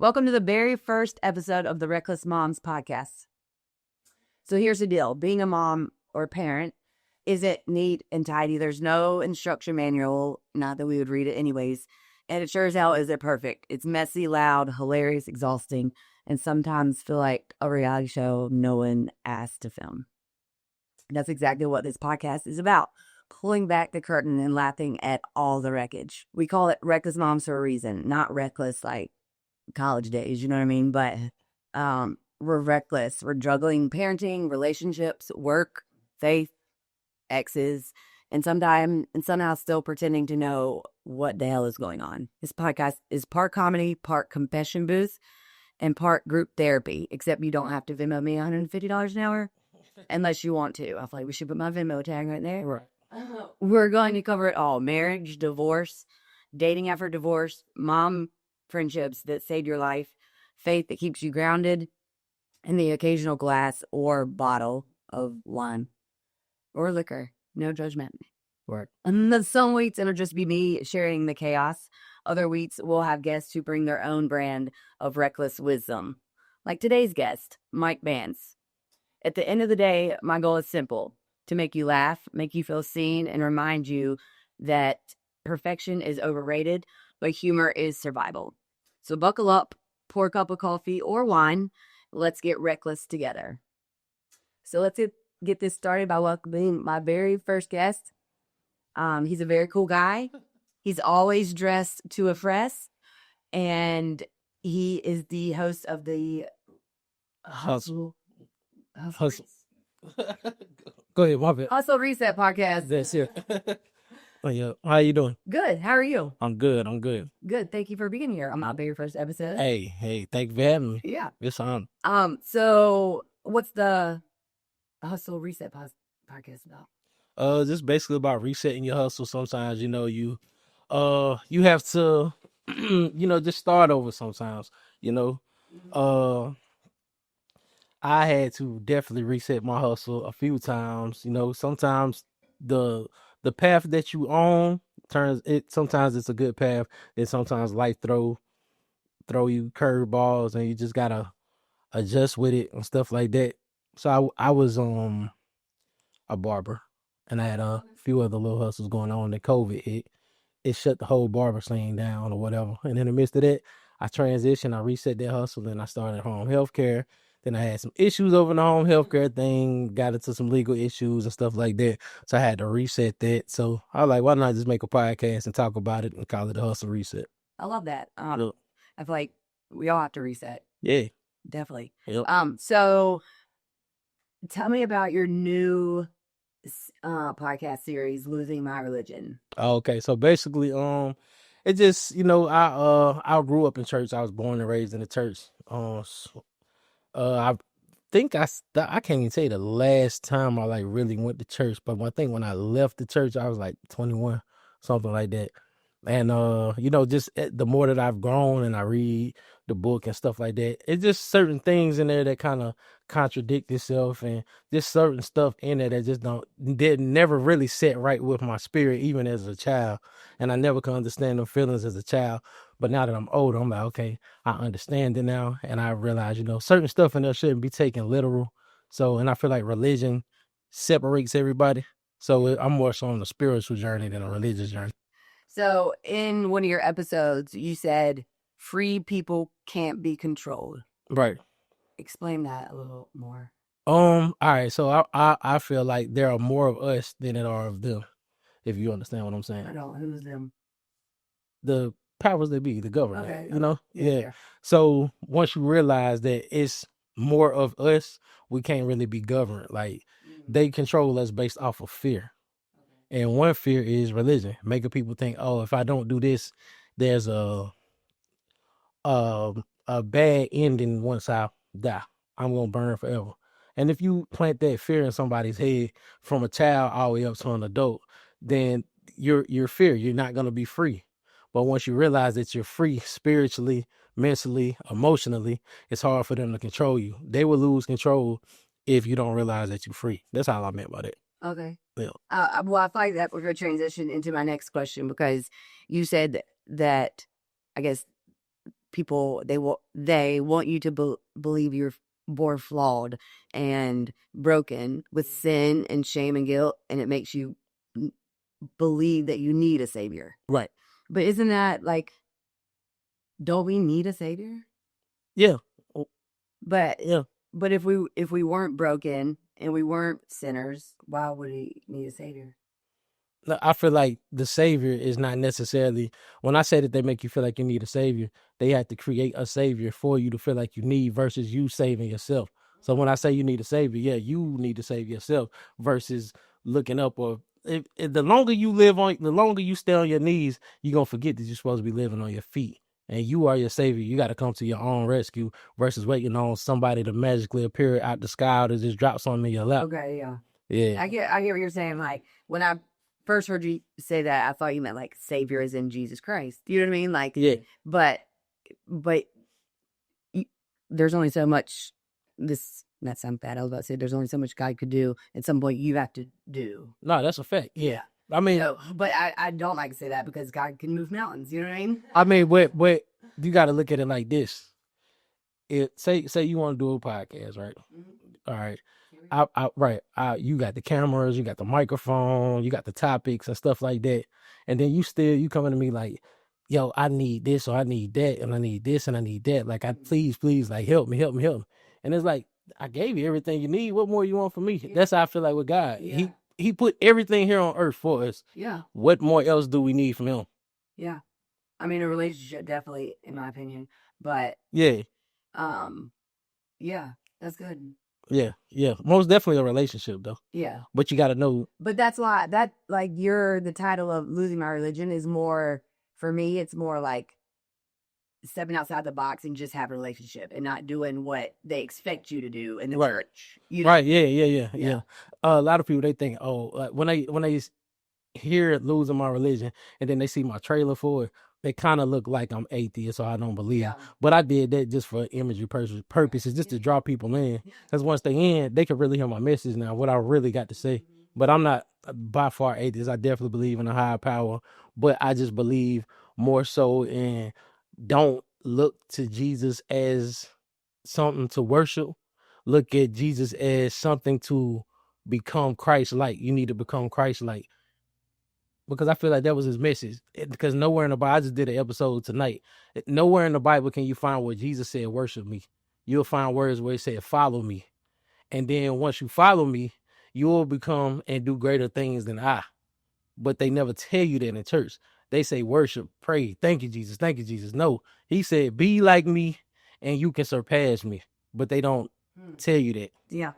Welcome to the very first episode of the Reckless Moms podcast. So here's the deal. Being a mom or parent isn't neat and tidy. There's no instruction manual, not that we would read it anyways. And it sure as hell isn't perfect. It's messy, loud, hilarious, exhausting, and sometimes feel like a reality show no one asked to film. That's exactly what this podcast is about. Pulling back the curtain and laughing at all the wreckage. We call it Reckless Moms for a reason, not reckless like college days, you know what I mean? But we're reckless. We're juggling parenting, relationships, work, faith, exes, and somehow still pretending to know what the hell is going on. This podcast is part comedy, part confession booth, and part group therapy, except you don't have to Venmo me $150 an hour unless you want to. I feel like we should put my Venmo tag right there. Right. We're going to cover it all. Marriage, divorce, dating after divorce, mom friendships that saved your life, faith that keeps you grounded, and the occasional glass or bottle of wine or liquor. No judgment. Right. And then some weeks it'll just be me sharing the chaos. Other weeks we'll have guests who bring their own brand of reckless wisdom. Like today's guest, Mike Bandz. At the end of the day, my goal is simple: to make you laugh, make you feel seen, and remind you that perfection is overrated, but humor is survival. So buckle up, pour a cup of coffee or wine. Let's get reckless together. So let's get this started by welcoming my very first guest. He's a very cool guy. He's always dressed to impress, and he is the host of the Hustle. Go ahead, my bad. Hustle Reset podcast. That's it. Oh, yeah. How you doing? Good. How are you? I'm good. Good. Thank you for being here on my very first episode. Hey, thank you for having me. Yeah. It's on. So what's the Hustle Reset podcast about? Just basically about resetting your hustle. Sometimes, you have to, just start over sometimes, I had to definitely reset my hustle a few times. Sometimes the path that you on sometimes it's a good path, and sometimes life throw you curveballs, and you just gotta adjust with it and stuff like that. So I was a barber, and I had a few other little hustles going on. That COVID it shut the whole barber scene down or whatever. And in the midst of that, I transitioned, I reset that hustle, and I started home healthcare. Then I had some issues over the home healthcare thing, got into some legal issues and stuff like that. So I had to reset that. So I was like, why not just make a podcast and talk about it and call it a Hustle Reset? I love that. I feel like we all have to reset. Yeah. Definitely. Yep. So tell me about your new podcast series, Losing My Religion. Okay. So basically, it just, I grew up in church. I was born and raised in the church. I think I can't even tell you the last time I really went to church, but I think when I left the church, I was like 21, something like that. And just the more that I've grown and I read the book and stuff like that, it's just certain things in there that kind of contradict itself, and just certain stuff in there that just never really set right with my spirit, even as a child. And I never could understand the feelings as a child. But now that I'm older, I'm like, okay, I understand it now. And I realize, certain stuff in there shouldn't be taken literal. So, and I feel like religion separates everybody. So I'm more so on a spiritual journey than a religious journey. So in one of your episodes, you said free people can't be controlled. Right. Explain that a little more. All right. So I feel like there are more of us than there are of them, if you understand what I'm saying. I don't. Who's them? The powers that be, the government, Okay. Yeah. So once you realize that it's more of us, we can't really be governed. Like they control us based off of fear. And one fear is religion, making people think, oh, if I don't do this, there's a bad ending once I die. I'm going to burn forever. And if you plant that fear in somebody's head from a child all the way up to an adult, then you're fear. You're not going to be free. But once you realize that you're free spiritually, mentally, emotionally, it's hard for them to control you. They will lose control if you don't realize that you're free. That's all I meant by that. Okay. Yeah. Well, I find that we're going to transition into my next question, because you said that I guess people, they want you to believe you're born flawed and broken with sin and shame and guilt, and it makes you believe that you need a savior. Right. But isn't that like, don't we need a savior? Yeah. But Yeah. But if we weren't broken and we weren't sinners, why would he need a savior? I feel like the savior is not necessarily, when I say that they make you feel like you need a savior, they have to create a savior for you to feel like you need versus you saving yourself. So when I say you need a savior, yeah, you need to save yourself versus looking up, or if the longer you stay on your knees, you're going to forget that you're supposed to be living on your feet. And you are your savior. You got to come to your own rescue versus waiting on somebody to magically appear out the sky or to just drop something in your lap. Okay, yeah. Yeah. I get what you're saying. Like, when I first heard you say that, I thought you meant like savior is in Jesus Christ. You know what I mean? Like, yeah. But there's only so much. That sounds bad. I was about to say there's only so much God could do. At some point, you have to do. No, that's a fact. Yeah. I mean, no, but I don't like to say that because God can move mountains. You know what I mean? I mean, but you got to look at it like this. Say you want to do a podcast, right? Mm-hmm. All right. You got the cameras, you got the microphone, you got the topics and stuff like that, and then you coming to me like, yo, I need this or I need that and I need this and I need that. Like, please, like, help me. And it's like, I gave you everything you need. What more you want from me? Yeah. That's how I feel like with God. Yeah. He put everything here on earth for us. Yeah. What more else do we need from him? Yeah. I mean, a relationship, definitely, in my opinion. But yeah. Yeah, that's good. Yeah. Most definitely a relationship, though. Yeah. But you got to know. But that's why the title of Losing My Religion is more, for me, it's more like stepping outside the box and just have a relationship and not doing what they expect you to do in the church. You know? Right. Yeah. A lot of people, they think, when they hear Losing My Religion and then they see my trailer for it, they kind of look like I'm atheist or I don't believe. Yeah. But I did that just for imagery purposes, just to draw people in. Because once they in, they can really hear my message now, what I really got to say. But I'm not by far atheist. I definitely believe in a higher power. But I just believe more so in, don't look to Jesus as something to worship. Look at Jesus as something to become Christ-like. You need to become Christ-like. Because I feel like that was his message. Because nowhere in the Bible, I just did an episode tonight. Nowhere in the Bible can you find where Jesus said, worship me. You'll find words where he said, follow me. And then once you follow me, you will become and do greater things than I. But they never tell you that in church. They say, worship, pray, thank you, Jesus, thank you, Jesus. No, he said, be like me and you can surpass me. But they don't tell you that. Yeah.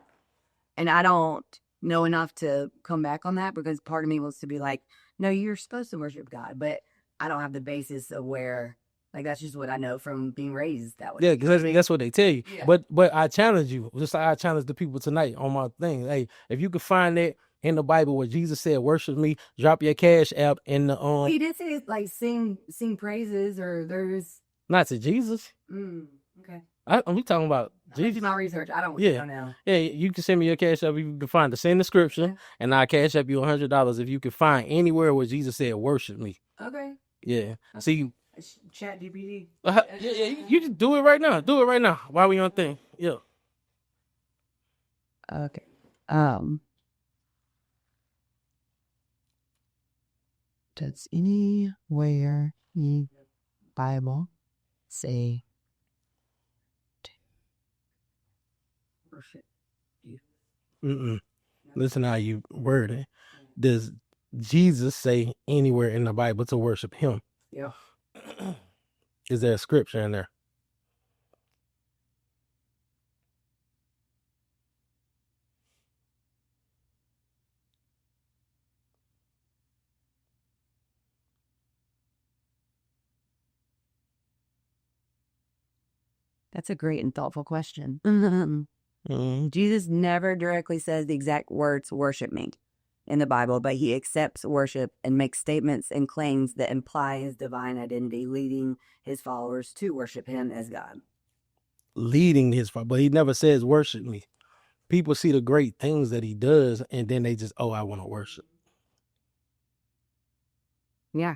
And I don't know enough to come back on that, because part of me wants to be like, no, you're supposed to worship God, but I don't have the basis of where, like, that's just what I know from being raised that way. Yeah, because that's what they tell you. Yeah. But I challenge you, just like I challenge the people tonight on my thing. Hey, if you can find that in the Bible where Jesus said, worship me, drop your Cash App in the He did say, like, sing praises, or there's not to Jesus. Okay. We talking about Jesus. My research. I don't know now. Yeah, you can send me your Cash App if you can find the same description, and I'll Cash App you $100 if you can find anywhere where Jesus said, worship me. Okay. Yeah. Okay. See, Chat GPT. You just do it right now. Do it right now while we on thing. Yeah. Okay. Does anywhere in Bible say to worship you? Listen how you word it. Does Jesus say anywhere in the Bible to worship him? Yeah. Is there a scripture in there? That's a great and thoughtful question. Jesus never directly says the exact words, worship me, in the Bible, but he accepts worship and makes statements and claims that imply his divine identity, leading his followers to worship him as God. Leading his followers, but he never says worship me. People see the great things that he does, and then they just, I want to worship. Yeah.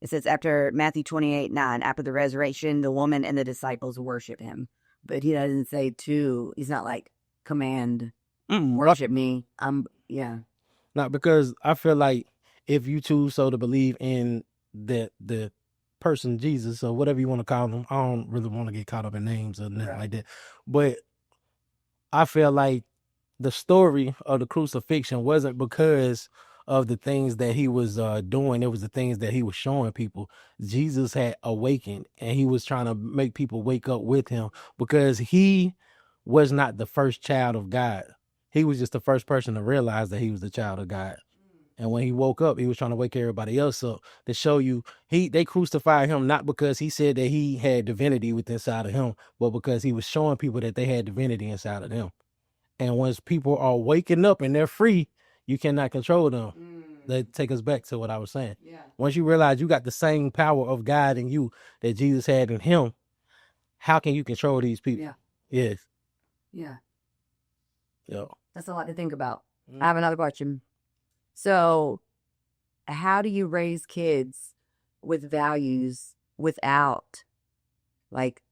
It says after Matthew 28:9, after the resurrection, the woman and the disciples worship him. But he doesn't say to. He's not like command worship me. Yeah. Not because I feel like if you choose so to believe in the person Jesus or whatever you want to call him, I don't really want to get caught up in names or nothing like that. But I feel like the story of the crucifixion wasn't because of the things that he was doing. It was the things that he was showing people. Jesus had awakened and he was trying to make people wake up with him because he was not the first child of God. He was just the first person to realize that he was the child of God. And when he woke up, he was trying to wake everybody else up to show you they crucified him not because he said that he had divinity within inside of him, but because he was showing people that they had divinity inside of them. And once people are waking up and they're free, you cannot control them. That take us back to what I was saying. Yeah. Once you realize you got the same power of God in you that Jesus had in him, how can you control these people? Yeah. Yes. Yeah. Yeah. That's a lot to think about. I have another question. So, how do you raise kids with values without, like,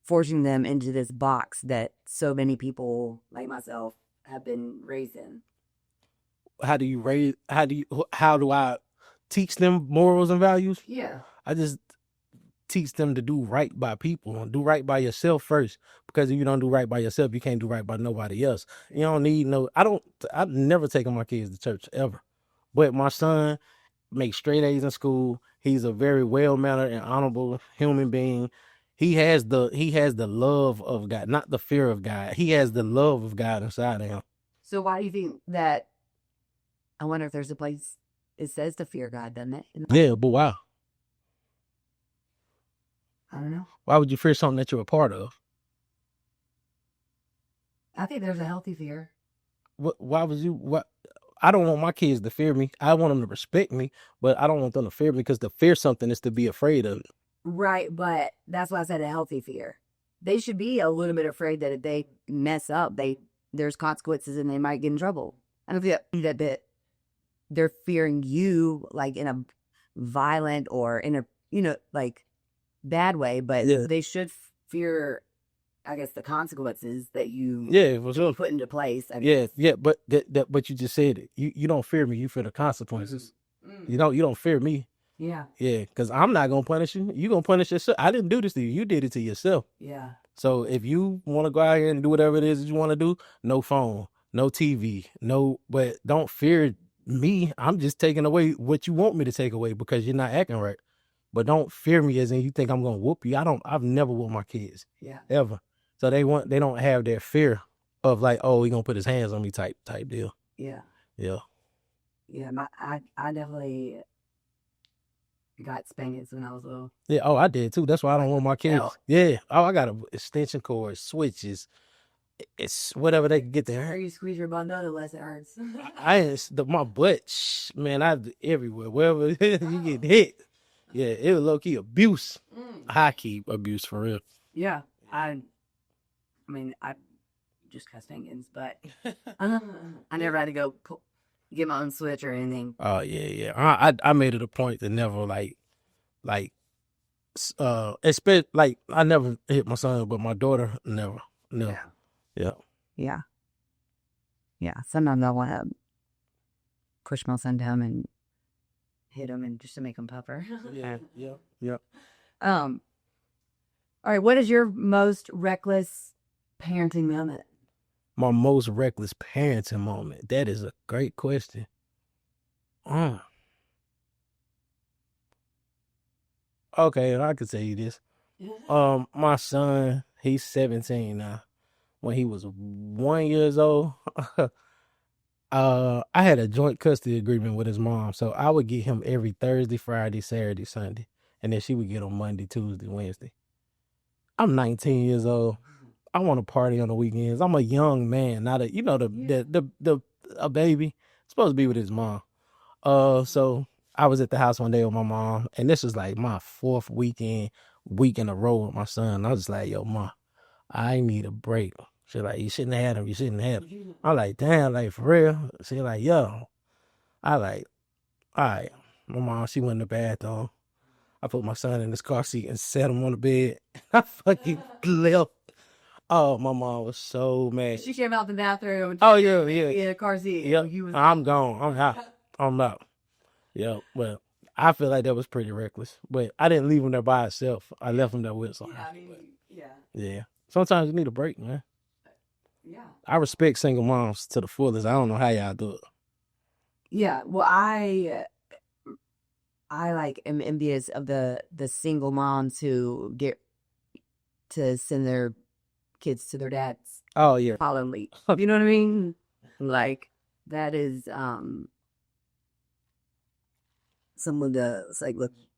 forcing them into this box that so many people, like myself, have been raised in? How do I teach them morals and values? Yeah. I just teach them to do right by people and do right by yourself first, because if you don't do right by yourself, you can't do right by nobody else. You don't need I've never taken my kids to church ever, but my son makes straight A's in school. He's a very well-mannered and honorable human being. He has the love of God, not the fear of God. He has the love of God inside of him. So why do you think that? I wonder if there's a place it says to fear God, doesn't it? Yeah, but why? I don't know. Why would you fear something that you're a part of? I think there's a healthy fear. Why would you? What? I don't want my kids to fear me. I want them to respect me, but I don't want them to fear me, because to fear something is to be afraid of it. Right, but that's why I said a healthy fear. They should be a little bit afraid that if they mess up, there's consequences and they might get in trouble. I don't think that they're fearing you like in a violent or in a like bad way, but they should fear, I guess, the consequences that you put into place. But you just said it. You don't fear me. You fear the consequences. You don't fear me. Yeah. Yeah, because I'm not gonna punish you. You gonna punish yourself. I didn't do this to you. You did it to yourself. Yeah. So if you want to go out here and do whatever it is that you want to do, no phone, no TV, but don't fear me. I'm just taking away what you want me to take away because you're not acting right. But don't fear me as in you think I'm gonna whoop you. I've never whooped my kids. Yeah. Ever. So they don't have that fear of like, oh, he gonna put his hands on me type deal. Yeah. Yeah. Yeah. I definitely got spankings when I was little. Yeah. Oh, I did too. That's why I don't want my kids. Yeah. Oh, I got extension cords, switches. It's whatever they can get there. Or you squeeze your bun down unless it hurts. My butt, man, everywhere. Wherever you get hit. Yeah, it was low key abuse. High key abuse for real. Yeah. I mean, I just got spankings, but I never had to go get my own switch or anything. Oh yeah. I made it a point to never expect, like, I never hit my son, but my daughter never. No. Yeah. Sometimes I want to push my son down and hit him, and just to make him puffer. Yeah. All right. What is your most reckless parenting moment? My most reckless parenting moment. That is a great question. Okay, I can tell you this. My son, he's 17 now. When he was 1 year old, I had a joint custody agreement with his mom, so I would get him every Thursday, Friday, Saturday, Sunday, and then she would get him Monday, Tuesday, Wednesday. I'm 19 years old. I want to party on the weekends. I'm a young man, not a baby. Supposed to be with his mom. So I was at the house one day with my mom, and this was like my fourth week in a row with my son. I was just like, yo, Mom, I need a break. She's like, you shouldn't have had him. I'm like, damn, like, for real? She's like, yo. I like, all right. My mom, she went in the bathroom. I put my son in his car seat and sat him on the bed. I fucking left. Oh, my mom was so mad. She came out the bathroom. Oh, yeah. In a car seat. Yeah, He was I'm gone. I'm out. I'm out. Yeah, well, I feel like that was pretty reckless. But I didn't leave him there by himself. I left him there with someone. Yeah. Sometimes you need a break, man. Yeah. I respect single moms to the fullest. I don't know how y'all do it. Yeah. Well, I like am envious of the single moms who get to send their kids to their dads. Oh, yeah. Following lead. You know what I mean? Like that is someone that's like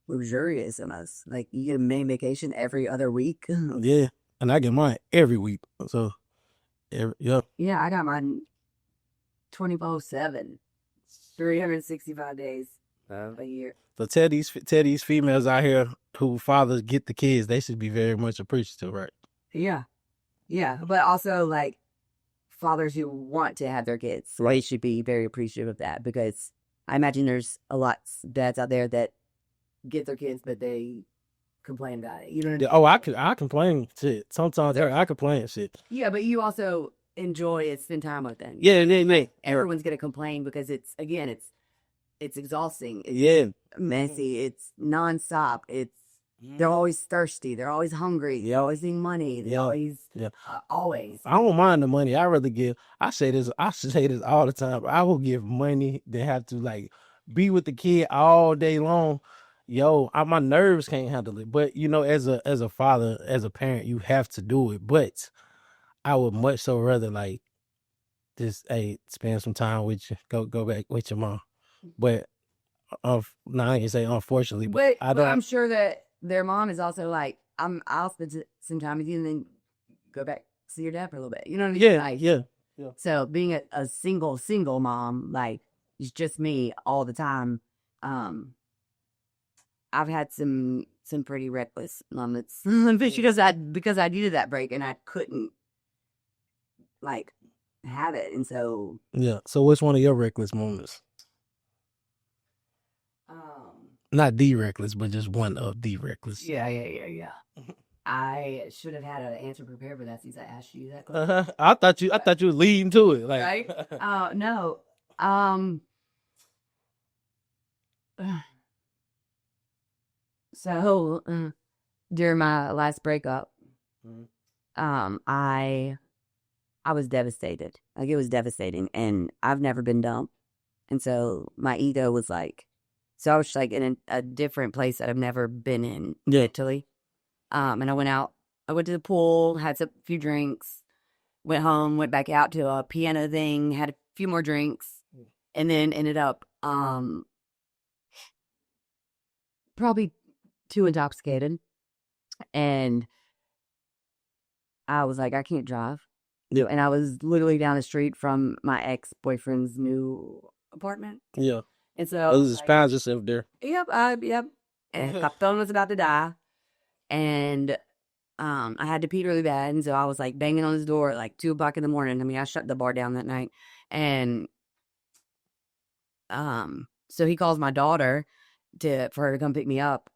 luxurious in us. Like you get a main vacation every other week. Yeah. And I get mine every week. So yeah. Yeah, I got mine 24/7, 365 days a year. So tell these females out here who fathers get the kids, they should be very much appreciative, right? Yeah. But also like fathers who want to have their kids, they should be very appreciative of that, because I imagine there's a lot of dads out there that get their kids, but they complain about it. You know what I mean? Oh, I complain shit. Sometimes I complain shit. Yeah, but you also enjoy it, spend time with them. Yeah, man. Everyone's gonna complain because it's exhausting. It's messy. It's nonstop. They're always thirsty. They're always hungry. They always need money. They always. I don't mind the money. I say this all the time. I will give money than have to like be with the kid all day long. Yo, my nerves can't handle it. But as a father, as a parent, you have to do it. But I would much so rather like just spend some time with you. Go back with your mom. But I ain't say unfortunately, but I'm sure that their mom is also like, I'll spend some time with you and then go back see your dad for a little bit. You know what I mean? Yeah, like, yeah. So being a single mom, like it's just me all the time. I've had some pretty reckless moments because I needed that break and I couldn't like have it, and so yeah. So what's one of your reckless moments? Not the reckless, but just one of the reckless. Yeah. I should have had an answer prepared for that since I asked you that question. I thought you were leading to it, like right? No. So during my last breakup, I was devastated. Like it was devastating, and I've never been dumped, and so my ego was like. So I was like in a different place that I've never been in, Italy. And I went to the pool, had a few drinks, went home, went back out to a piano thing, had a few more drinks, and then ended up probably too intoxicated. And I was like, I can't drive. Yeah. And I was literally down the street from my ex-boyfriend's new apartment. Yeah. And so those just found yourself there. Yep. And my phone was about to die. And I had to pee really bad. And so I was like banging on his door at like 2:00 in the morning. I mean, I shut the bar down that night. And so he calls my daughter for her to come pick me up.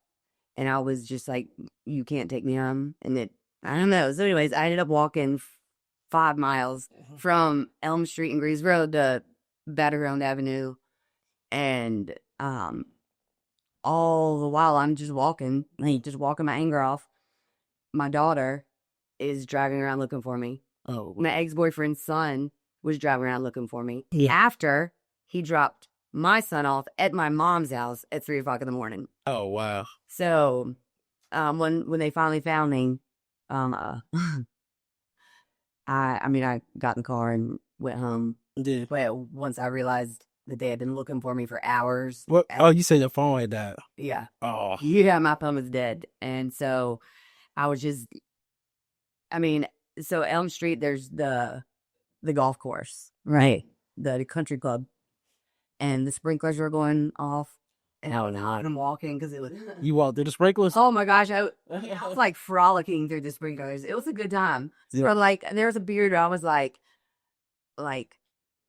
And I was just like, you can't take me home. And I don't know. So anyways, I ended up walking 5 miles from Elm Street in Greensboro to Battleground Avenue. And all the while I'm just walking my anger off. My daughter is driving around looking for me. Oh, my ex-boyfriend's son was driving around looking for me. Yeah. After he dropped my son off at my mom's house at 3:00 in the morning. Oh wow! So, when they finally found me, I got in the car and went home. Yeah. Well, once I realized that they had been looking for me for hours. What? Oh, you said your phone had died. Yeah. Oh. Yeah, my phone was dead. And so I was just, so Elm Street, there's the golf course, right? The country club. And the sprinklers were going off. And I'm walking because it was. You walked through the sprinklers? Oh my gosh. I was like frolicking through the sprinklers. It was a good time. Yeah. But like, there was a period where I was like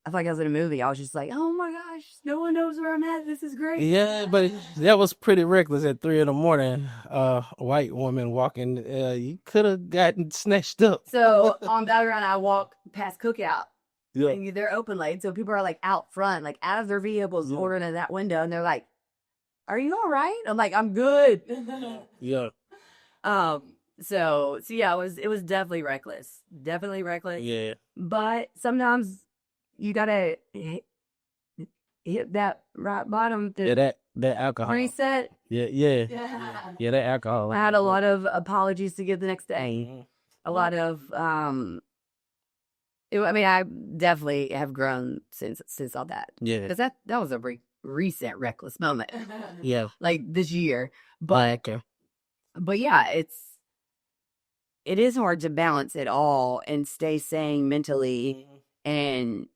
I feel like I was in a movie. I was just like, oh my gosh, no one knows where I'm at. This is great. Yeah, but that was pretty reckless at 3 a.m. A white woman walking, you could have gotten snatched up. So on Battleground, I walk past Cookout. Yeah. And they're open late. So people are like out front, like out of their vehicles, ordering in that window. And they're like, are you all right? I'm like, I'm good. Yeah. So yeah, it was definitely reckless. Definitely reckless. Yeah. But sometimes you gotta hit that right bottom to Yeah, that alcohol. reset. Yeah, that alcohol. I had a lot of apologies to give the next day. Mhm. A lot of I definitely have grown since all that. Yeah. Because that was a reset reckless moment. Yeah. Like this year. But yeah, it is hard to balance it all and stay sane mentally. And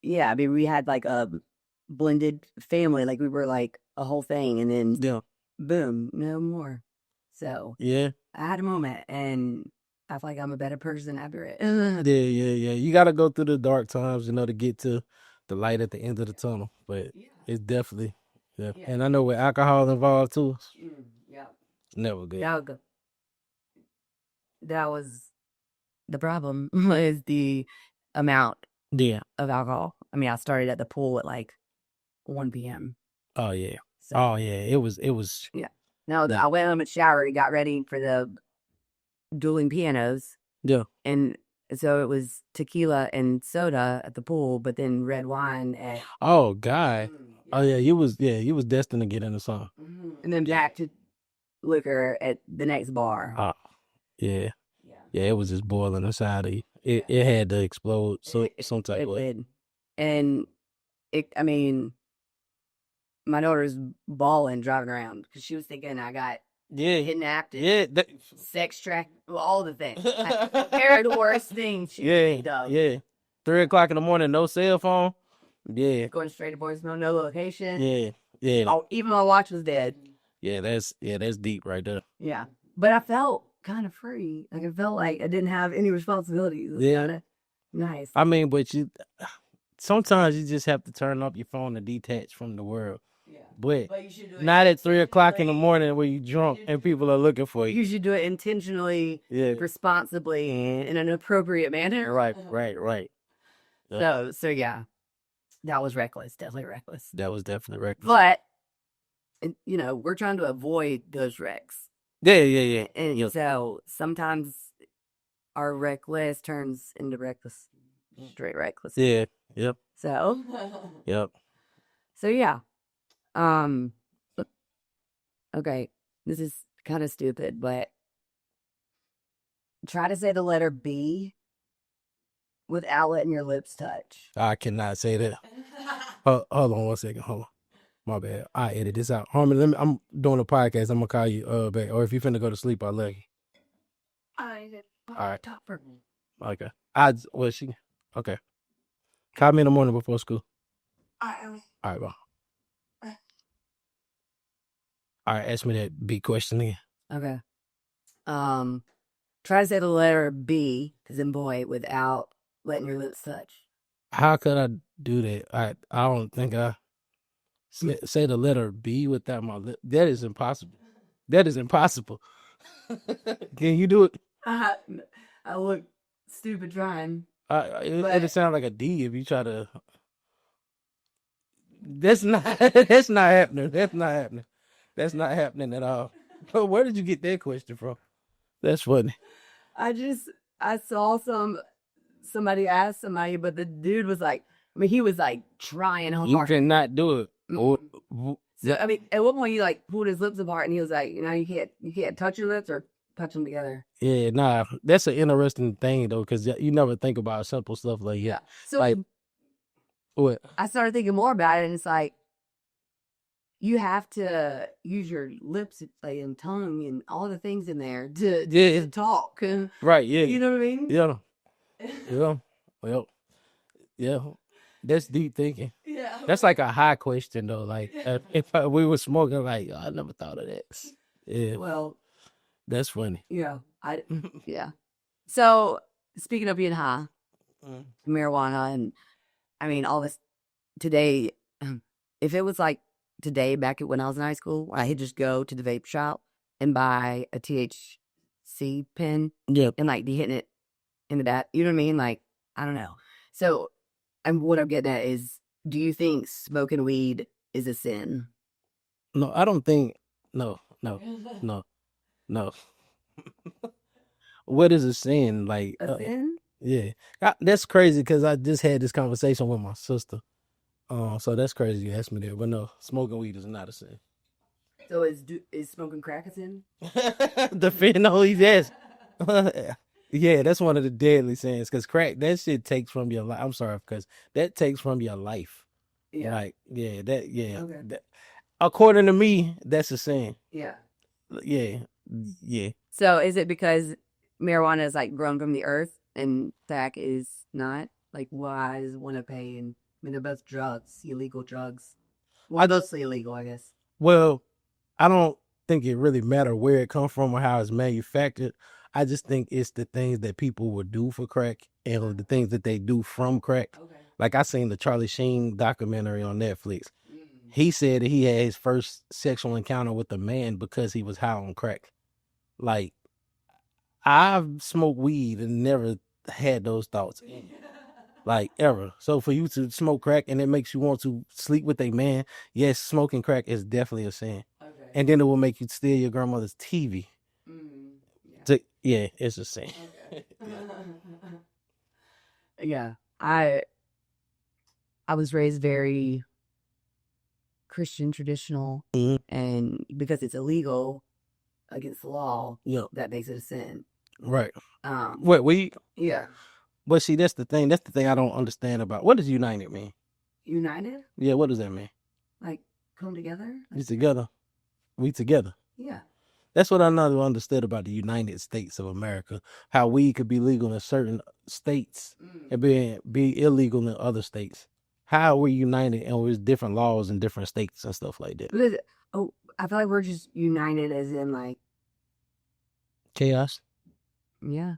yeah, I mean, we had like a blended family, like we were like a whole thing, and then boom, no more. So yeah, I had a moment, and I feel like I'm a better person after it. yeah. You got to go through the dark times, to get to the light at the end of the tunnel. But it's definitely, And I know with alcohol involved too, never good. That was the problem, is the amount of alcohol. I mean, I started at the pool at like 1 p.m. Oh yeah. So, it was. Yeah. No, I went home and showered and got ready for the dueling pianos. Yeah. And so it was tequila and soda at the pool, but then red wine at... Oh, God. Oh, yeah, you was destined to get into something. And then back to liquor at the next bar. Oh, yeah. Yeah, it was just boiling inside of you. It had to explode some type of way. Did. And my daughter's bawling driving around because she was thinking I got hidden active. Yeah. Sex track, all the things. They're the worst things she picked up. Yeah. 3 o'clock in the morning, no cell phone. Yeah. Going straight to voicemail, no location. Yeah. Oh, even my watch was dead. Yeah, that's deep right there. Yeah. But I felt kind of free. Like I felt like I didn't have any responsibilities. Yeah. Nice. I mean, but sometimes you just have to turn off your phone and detach from the world. Yeah. But you should do it not at 3 o'clock in the morning when you're drunk and people are looking for you. You should do it intentionally, responsibly, in an appropriate manner. Right. Yeah. So yeah, that was reckless. Definitely reckless. That was definitely reckless. But, we're trying to avoid those wrecks. Yeah. And so sometimes our reckless turns into reckless. Straight reckless. Yeah. Yep. So. Yep. So yeah. Okay, this is kind of stupid, but try to say the letter B without letting your lips touch. I cannot say that. Hold on 1 second. Hold on. My bad. I edit this out. Harmon, I'm doing a podcast. I'm gonna call you back. Or if you finna go to sleep, I'll let you. All right. Okay. Okay. Call me in the morning before school. All right, bye. All right, ask me that B question again. Okay. Try to say the letter B, as in boy, without letting your lips touch. How could I do that? I don't think I say the letter B without my lip. That is impossible. Can you do it? I look stupid trying. It'll sound like a D if you try to. That's not happening. That's not happening at all. Where did you get that question from? That's funny. I saw somebody ask somebody, but the dude was like, he was like trying hard. You cannot do it. So, at one point he like pulled his lips apart and he was like, you can't touch your lips or touch them together. Yeah, nah, that's an interesting thing though, because you never think about simple stuff like that. Yeah. So like, what? I started thinking more about it, and it's like, you have to use your lips and tongue and all the things in there to talk. Right, yeah. You know what I mean? Yeah. Well, yeah. That's deep thinking. Yeah. That's like a high question, though. Like, if we were smoking, like, I never thought of that. Yeah. Well. That's funny. Yeah. Yeah. So, speaking of being high, marijuana, and I mean all this today. If it was like today, back when I was in high school, I could just go to the vape shop and buy a THC pen, Yep. and like be hitting it into that. You know what I mean? Like, I don't know. So, and what I'm getting at is, do you think smoking weed is a sin? No, I don't think. No. What is a sin? Like, A sin? yeah, that's crazy because I just had this conversation with my sister. So that's crazy you asked me that. But no, smoking weed is not a sin. So is smoking crack a sin? The fentanyl, yes. Yeah, that's one of the deadly sins because crack, that shit takes from your life. I'm sorry, because that takes from your life. Yeah. Like, yeah, that, yeah. Okay. That, according to me, that's a sin. Yeah. Yeah. So is it because marijuana is like grown from the earth and crack is not? Like, why does one to pay? And I mean, they're both drugs, illegal drugs. Well, mostly illegal, I guess. Well, I don't think it really matter where it comes from or how it's manufactured. I just think it's the things that people would do for crack and the things that they do from crack. Okay. Like I seen the Charlie Sheen documentary on Netflix. He said that he had his first sexual encounter with a man because he was high on crack. Like, I've smoked weed and never had those thoughts. Like, ever. So for you to smoke crack and it makes you want to sleep with a man, yes, smoking crack is definitely a sin. Okay. And then it will make you steal your grandmother's TV. Yeah. Yeah, it's a sin. Okay. Yeah. I was raised very Christian, traditional, and because it's illegal against the law, that makes it a sin. Right. What, weed? Yeah. But see, that's the thing. That's the thing I don't understand about. What does united mean? United? Yeah, what does that mean? Like, come together? We together. We together. Yeah. That's what I never understood about the United States of America. How weed could be legal in certain states and be illegal in other states. How we're united and there's different laws in different states and stuff like that. Because, I feel like we're just united as in like chaos. Yeah.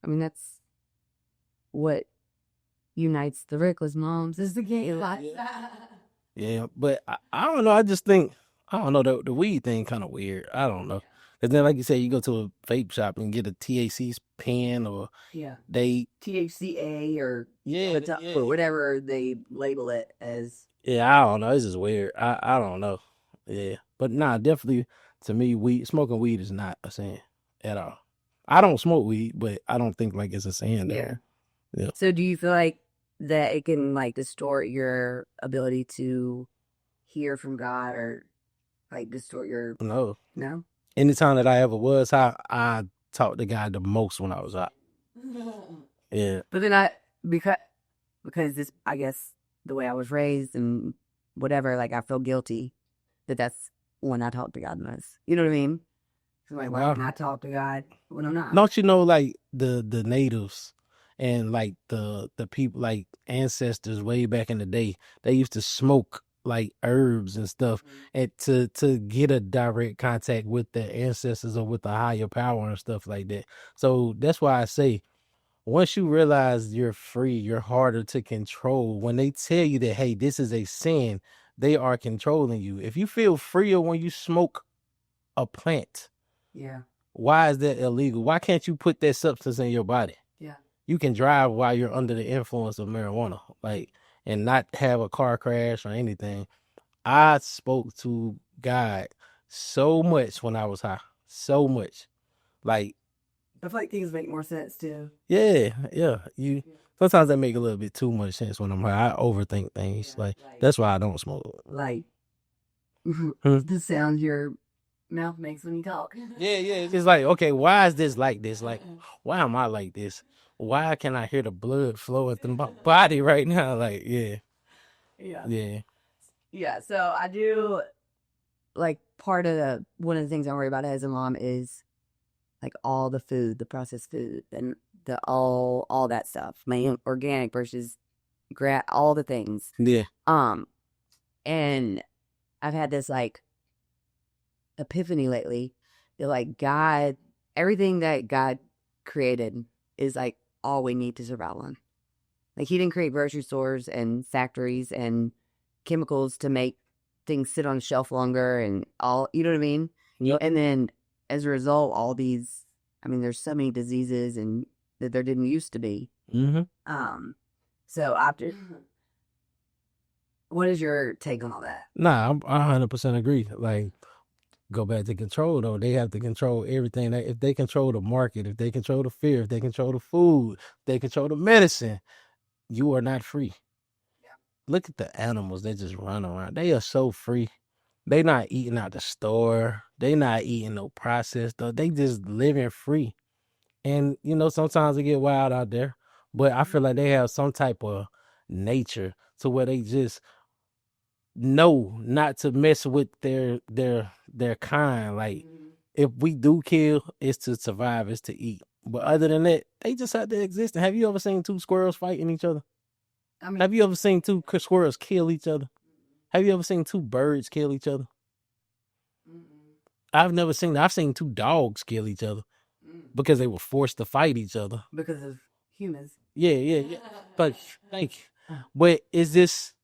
I mean, that's what unites the reckless moms is the gay life. Yeah, but I don't know. I just think, I don't know, the weed thing kind of weird. I don't know. Because then, like you said, you go to a vape shop and get a THC pen or they THCA or or whatever they label it as. Yeah, I don't know. It's just weird. I don't know. Yeah, but nah, definitely to me, smoking weed is not a sin at all. I don't smoke weed, but I don't think like it's a sin there. Yeah. So do you feel like that it can like distort your ability to hear from God or like distort your No. Anytime that I ever was, I talked to God the most when I was out. Yeah. But then because this, I guess the way I was raised and whatever, like I feel guilty that's when I talk to God most. You know what I mean? So like, why can I talk to God when I'm not? Don't you know, like the natives and like the people, like ancestors way back in the day, they used to smoke like herbs and stuff and to get a direct contact with the ancestors or with the higher power and stuff like that. So that's why I say, once you realize you're free, you're harder to control. When they tell you that, hey, this is a sin, they are controlling you. If you feel freer when you smoke a plant, why is that illegal? Why can't you put that substance in your body? You can drive while you're under the influence of marijuana, like, and not have a car crash or anything. I spoke to God so much when I was high, so much. Like, I feel like things make more sense too. Yeah. Sometimes that make a little bit too much sense when I'm high. I overthink things. Like that's why I don't smoke. Like the sounds your mouth makes when you talk. Yeah. It's like, okay, why is this like this? Like, why am I like this? Why can I hear the blood flowing through my body right now? Like, yeah. So I do, like, part of one of the things I worry about as a mom is like all the food, the processed food, and the all that stuff, my organic versus all the things. Yeah. And I've had this like epiphany lately that like God, everything that God created is like all we need to survive on. Like, he didn't create grocery stores and factories and chemicals to make things sit on the shelf longer and all, you know what I mean? Yep. And then as a result, all these, I mean, there's so many diseases and that there didn't used to be. So after, what is your take on all that? Nah, I 100% agree. Like, go back to control though. They have to control everything. If they control the market, if they control the fear, if they control the food, if they control the medicine, you are not free. Yeah. Look at the animals that just run around. They are so free. They not eating out the store. They not eating no processed stuff. They just living free. And you know, sometimes they get wild out there. But I feel like they have some type of nature to where they just know not to mess with their kind. Like, if we do kill, it's to survive, it's to eat. But other than that, they just have to exist. And have you ever seen two squirrels fighting each other? I mean, Have you ever seen two squirrels kill each other? Have you ever seen two birds kill each other? I've never seen that. I've seen two dogs kill each other because they were forced to fight each other. because of humans. Yeah. But thank you. But is this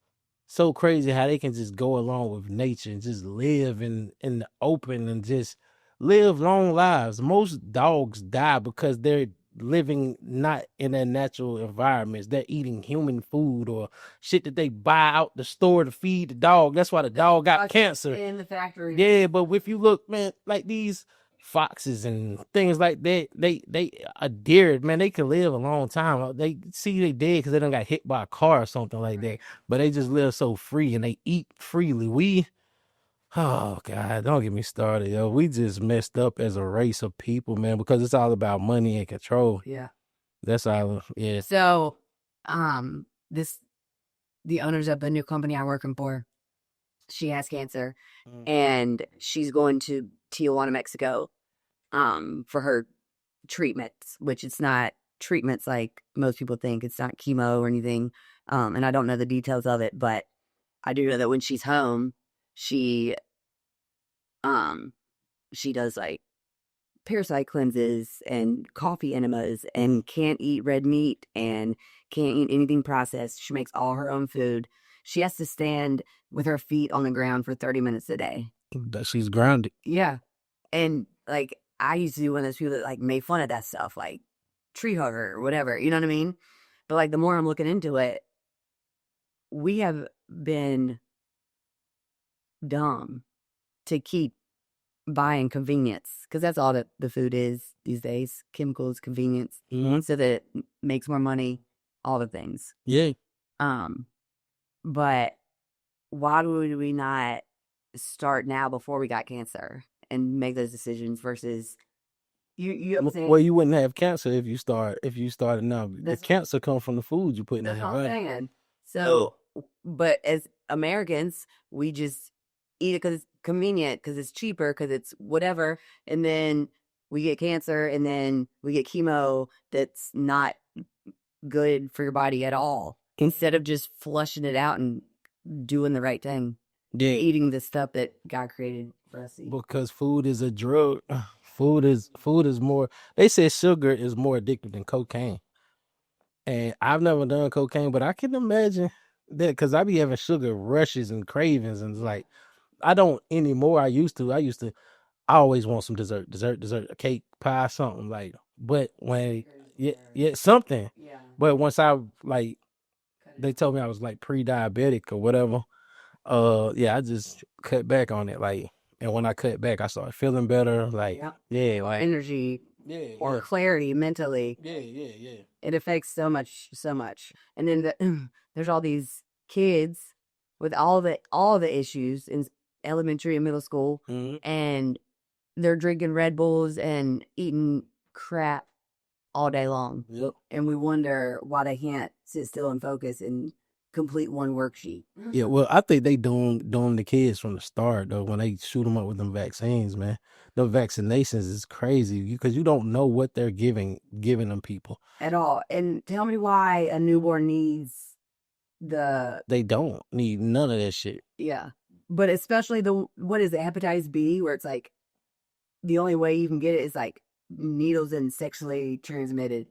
so crazy how they can just go along with nature and just live in the open and just live long lives? Most dogs die because they're living not in their natural environments. They're eating human food or shit that they buy out the store to feed the dog. That's why the dog got cancer in the factory. Yeah, but if you look, man, like these foxes and things like that, they are deer, man. They can live a long time. They see they dead because they done got hit by a car or something like that. But they just live so free and they eat freely. Oh God, don't get me started, yo. We just messed up as a race of people, man, because it's all about money and control. Yeah. That's all. Yeah. So, the owners of the new company I'm working for, she has cancer, and she's going to Tijuana, Mexico, for her treatments, which it's not treatments like most people think. It's not chemo or anything. And I don't know the details of it, but I do know that when she's home, she does like parasite cleanses and coffee enemas and can't eat red meat and can't eat anything processed. She makes all her own food. She has to stand with her feet on the ground for 30 minutes a day. She's grounded. Yeah. And like, I used to be one of those people that like made fun of that stuff, like tree hugger or whatever, you know what I mean? But like, the more I'm looking into it, we have been dumb to keep buying convenience, because that's all that the food is these days: chemicals, convenience, so that it makes more money, all the things. Yeah. But why would we not start now before we got cancer and make those decisions versus you well, you wouldn't have cancer if you started now. The cancer comes from the food you put in there, right? So, but as Americans, we just eat it because it's convenient, because it's cheaper, because it's whatever, and then we get cancer, and then we get chemo that's not good for your body at all. Instead of just flushing it out and doing the right thing, eating the stuff that God created for us to eat. Because food is a drug. Food is more. They say sugar is more addictive than cocaine. And I've never done cocaine, but I can imagine that, because I be having sugar rushes and cravings, and it's like, I don't anymore. I used to. I always want some dessert, a cake, pie, something like. But when something. Yeah. But once I like, they told me I was like pre-diabetic or whatever. I just cut back on it, like, and when I cut back, I started feeling better, like, like energy, or clarity mentally. Yeah. It affects so much. And then there's all these kids with all the issues in elementary and middle school, and they're drinking Red Bulls and eating crap all day long. Yep. And we wonder why they can't sit still and focus and complete one worksheet. Yeah, well, I think they doing the kids from the start, though, when they shoot them up with them vaccines, man. The vaccinations is crazy, because you don't know what they're giving them people at all. And tell me why a newborn needs they don't need none of that shit. Yeah. But especially what is it, hepatitis B, where it's like the only way you can get it is like needles and sexually transmitted.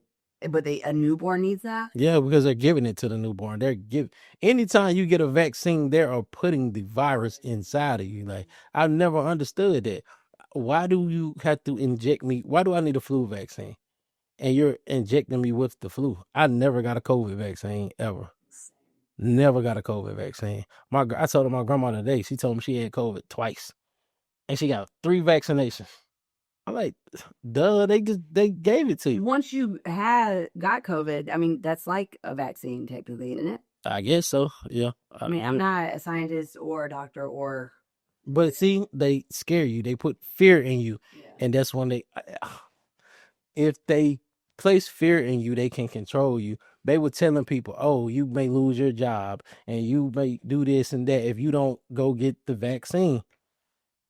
But a newborn needs that? Yeah, because they're giving it to the newborn. Anytime you get a vaccine, they are putting the virus inside of you. Like, I've never understood that. Why do you have to inject me? Why do I need a flu vaccine? And you're injecting me with the flu. I never got a COVID vaccine ever. Never got a COVID vaccine. I told my grandma today. She told me she had COVID twice, and she got 3 vaccinations. I'm like, duh, they gave it to you. Once you got COVID, I mean, that's like a vaccine technically, isn't it? I guess so. Yeah. I mean, I'm not a scientist or a doctor or. But see, they scare you. They put fear in you, and that's when if they place fear in you, they can control you. They were telling people, "Oh, you may lose your job, and you may do this and that if you don't go get the vaccine."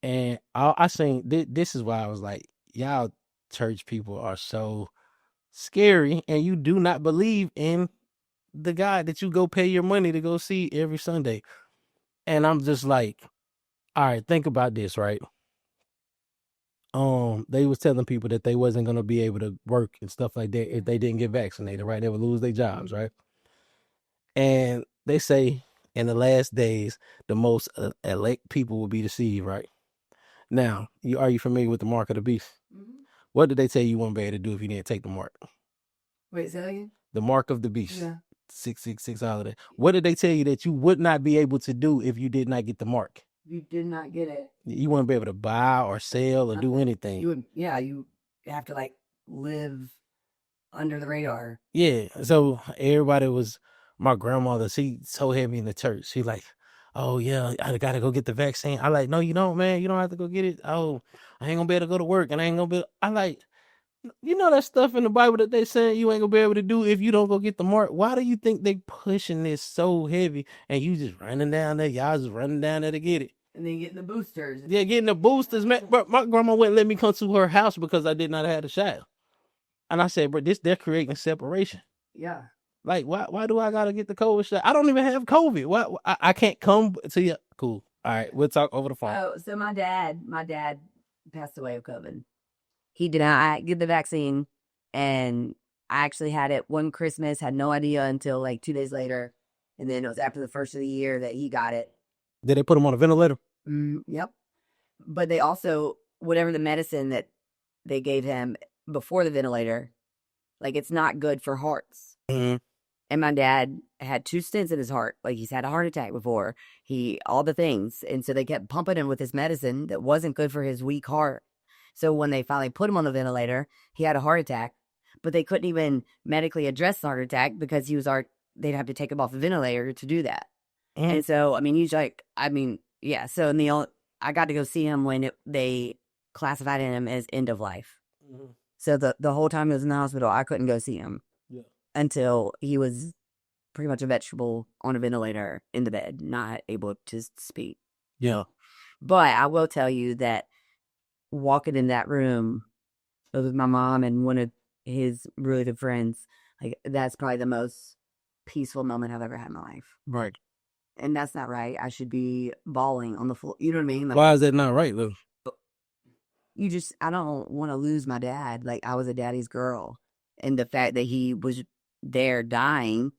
And I seen this is why I was like, y'all church people are so scary, and you do not believe in the God that you go pay your money to go see every Sunday. And I'm just like, all right, think about this, right? They was telling people that they wasn't gonna be able to work and stuff like that if they didn't get vaccinated, right? They would lose their jobs, right? And they say in the last days, the most elect people will be deceived, right? Now, are you familiar with the mark of the beast? Mm-hmm. What did they tell you wouldn't be able to do if you didn't take the mark? Wait, say that again? The mark of the beast. Yeah. 666, all of that. What did they tell you that you would not be able to do if you did not get the mark? You did not get it. You wouldn't be able to buy or sell or do anything. You have to like live under the radar. Yeah. So everybody was, my grandmother, she's so heavy in the church. She like, oh yeah, I gotta go get the vaccine. I like, no, you don't, man. You don't have to go get it. Oh, I ain't gonna be able to go to work, and I ain't gonna be. I like, you know that stuff in the Bible that they saying you ain't gonna be able to do if you don't go get the mark. Why do you think they pushing this so heavy and you just running down there? Y'all just running down there to get it. And then getting the boosters. Yeah, getting the boosters, man. Bro, my grandma wouldn't let me come to her house because I did not have a child. And I said, bro, they're creating separation. Yeah. Like, why do I gotta get the COVID shot? I don't even have COVID. Why I can't come to you? Cool. All right, we'll talk over the phone. Oh, so my dad passed away of COVID. He did not get the vaccine, and I actually had it one Christmas, had no idea until like 2 days later. And then it was after the first of the year that he got it. Did they put him on a ventilator? Yep. But they also, whatever the medicine that they gave him before the ventilator, like it's not good for hearts. Mm-hmm. And my dad had 2 stents in his heart. Like he's had a heart attack before. All the things. And so they kept pumping him with this medicine that wasn't good for his weak heart. So when they finally put him on the ventilator, he had a heart attack, but they couldn't even medically address the heart attack because they'd have to take him off the ventilator to do that. Mm. And so, I mean, he's like, yeah. So I got to go see him when they classified him as end of life. Mm-hmm. So the whole time he was in the hospital, I couldn't go see him until he was pretty much a vegetable on a ventilator in the bed, not able to speak. Yeah. But I will tell you that walking in that room with my mom and one of his really good friends, like that's probably the most peaceful moment I've ever had in my life. Right. And that's not right. I should be bawling on the floor. You know what I mean? Like, why is that not right, though? I don't want to lose my dad. Like I was a daddy's girl. And the fact that he was there dying,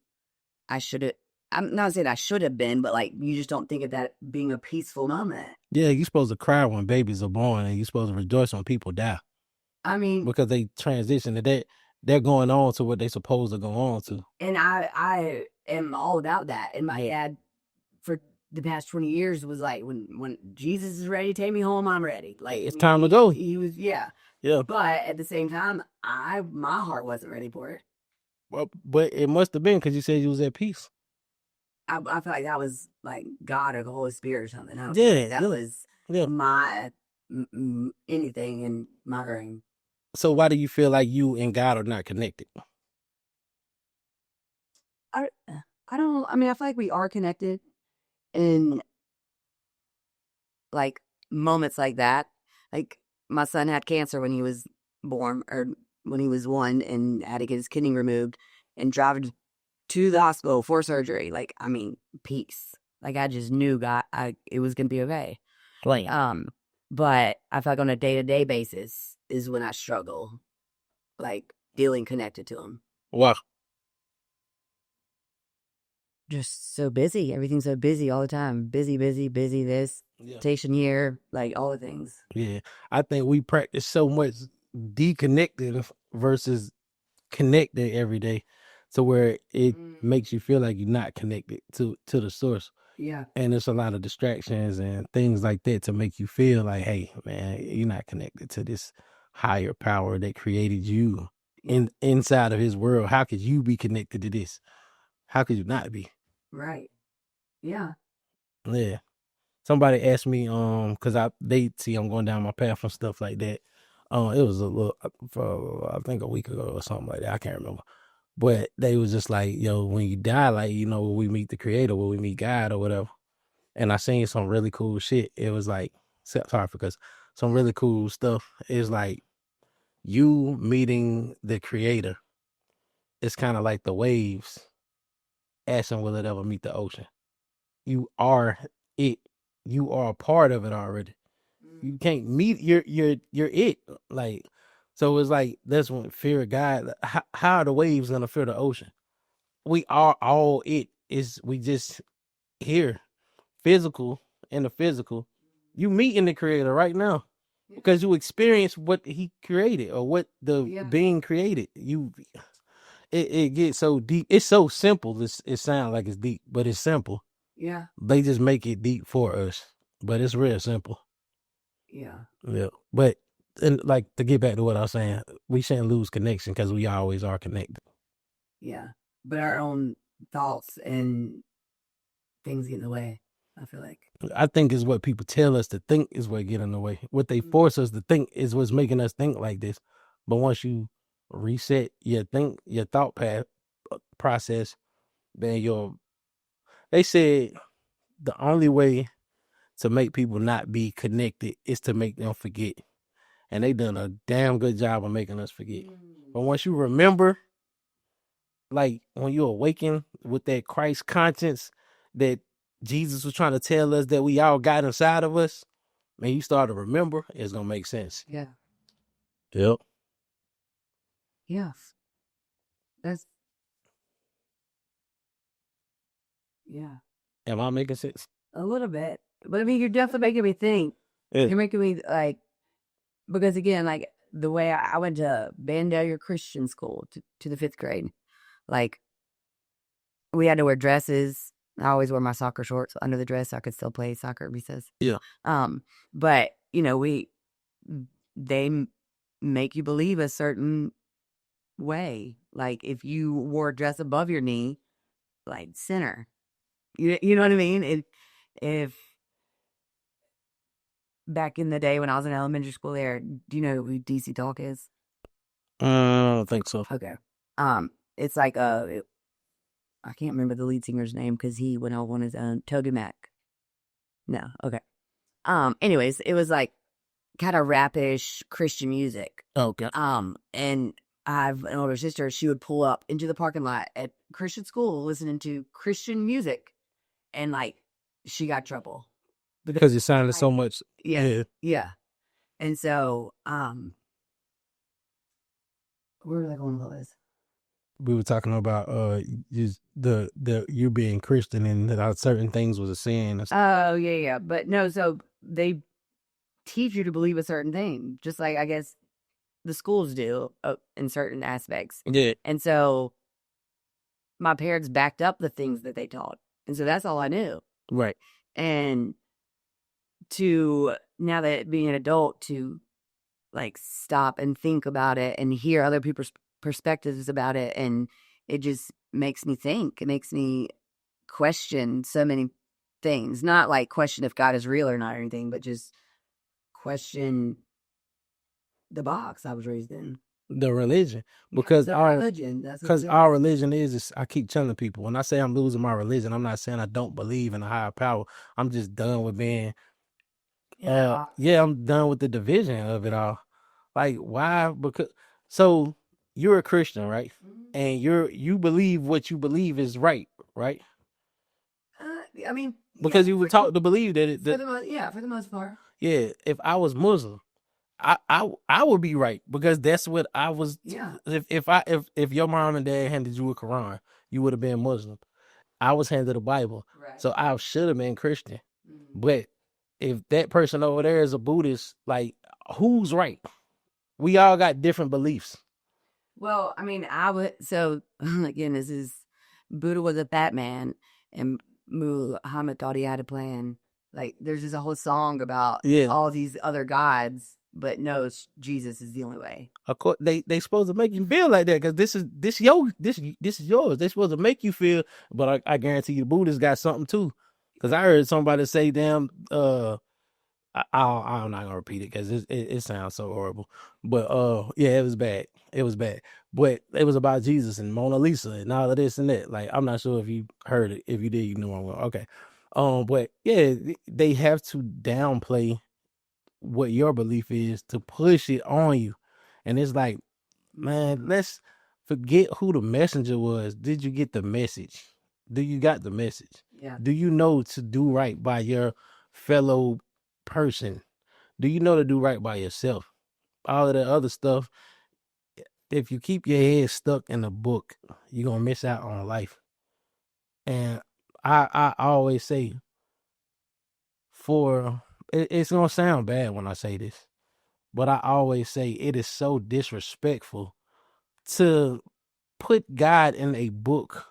I'm not saying I should have been, but like you just don't think of that being a peaceful moment. Yeah, you're supposed to cry when babies are born, and you're supposed to rejoice when people die. I mean, because they transition to that, they're going on to what they're supposed to go on to. And I am all about that. And my dad, for the past 20 years, was like, when Jesus is ready, take me home, I'm ready. Like it's time to go. He was, yeah. But at the same time, my heart wasn't ready for it. Well, but it must have been because you said you was at peace. I feel like that was like God or the Holy Spirit or something. That was my anything in my brain. So why do you feel like you and God are not connected? I don't. I mean, I feel like we are connected in like moments like that. Like my son had cancer when he was born, or when he was 1, and had to get his kidney removed, and driving to the hospital for surgery. Like, I mean, peace. Like I just knew it was gonna be okay. Right. But I feel like on a day-to-day basis is when I struggle, like feeling connected to him. Wow. Just so busy. Everything's so busy all the time. Busy, busy, busy. This station here, like all the things. Yeah, I think we practice so much deconnected versus connected every day, to where it makes you feel like you're not connected to the source. Yeah. And it's a lot of distractions and things like that to make you feel like, hey, man, you're not connected to this higher power that created you inside of his world. How could you be connected to this? How could you not be? Right. Yeah. Yeah. Somebody asked me, cause they see I'm going down my path and stuff like that. It was a little, I think a week ago or something like that. I can't remember. But they was just like, yo, when you die, like, you know, when we meet the creator, when we meet God or whatever. And I seen some really cool shit. It was like, sorry, because some really cool stuff is like you meeting the creator. It's kind of like the waves asking, will it ever meet the ocean? You are it. You are a part of it already. You can't meet you're it. Like, so it's like that's when fear of God. How are the waves gonna fear the ocean? We are all it. Is we just here, physical in the physical. You meeting the creator right now because you experience what he created or what the being created. It gets so deep. It's so simple. It sounds like it's deep, but it's simple. Yeah. They just make it deep for us, but it's real simple. Yeah. Yeah. But, and like, to get back to what I was saying, we shouldn't lose connection because we always are connected. Yeah. But our own thoughts and things get in the way, I feel like. I think is what people tell us to think is what get in the way. What they force us to think is what's making us think like this. But once you reset your thought path process, then they said the only way to make people not be connected is to make them forget. And they done a damn good job of making us forget. But once you remember, like when you awaken with that Christ conscience that Jesus was trying to tell us that we all got inside of us, man, you start to remember, it's gonna make sense. Yeah. Yep. Yeah. That's yeah. Am I making sense? A little bit. But I mean, you're definitely making me think. Yeah. You're making me like, because again, like the way I went to Vandalia Christian School to the 5th grade, like we had to wear dresses. I always wore my soccer shorts under the dress so I could still play soccer at recess. Yeah. But you know, they make you believe a certain way. Like if you wore a dress above your knee, like sinner. You know what I mean? If back in the day when I was in elementary school there, do you know who DC Talk is? I don't think so. Okay. It's like I can't remember the lead singer's name because he went off on his own. Toby Mac. No, okay. Anyways, it was like kind of rapish Christian music. Okay. And I have an older sister. She would pull up into the parking lot at Christian school listening to Christian music, and like she got trouble because it sounded so much. Yeah. And so, where was I going with all this? We were talking about you being Christian and that certain things was a sin. Oh yeah. But no, so they teach you to believe a certain thing, just like I guess the schools do in certain aspects. Yeah. And so my parents backed up the things that they taught, and so that's all I knew. Right. And to now that being an adult, to like stop and think about it and hear other people's perspectives about it, and it just makes me think. It makes me question so many things. Not like question if God is real or not or anything, but just question the box I was raised in. The religion. Because our religion is, I keep telling people, when I say I'm losing my religion, I'm not saying I don't believe in a higher power. I'm just done with being I'm done with the division of it all. Like, why? Because so you're a Christian, right? Mm-hmm. And you believe what you believe is right? I mean, because you were taught to believe that for the most part. Yeah, if I was Muslim, I would be right because that's what I was. Yeah. If your mom and dad handed you a Quran, you would have been Muslim. I was handed a Bible, Right. so I should have been Christian. Mm-hmm. But if that person over there is a Buddhist, like, who's right? We all got different beliefs. Well, I mean, I would. So again, this is Buddha was a fat man, and Muhammad thought he had a plan. Like, there's just a whole song about all these other gods, but no, Jesus is the only way. Of course, they supposed to make you feel like that because this is yours. They supposed to make you feel. But I guarantee you, the Buddhists got something too. Because I heard somebody say, "Damn, I'm not gonna repeat it because it sounds so horrible." But yeah, it was bad. It was bad. But it was about Jesus and Mona Lisa and all of this and that. Like, I'm not sure if you heard it. If you did, you know I'm going. Okay. But yeah, they have to downplay what your belief is to push it on you. And it's like, man, let's forget who the messenger was. Did you get the message? Do you got the message? Yeah. Do you know to do right by your fellow person? Do you know to do right by yourself? All of the other stuff, if you keep your head stuck in a book, you're going to miss out on life. And I always say, it's going to sound bad when I say this, but I always say it is so disrespectful to put God in a book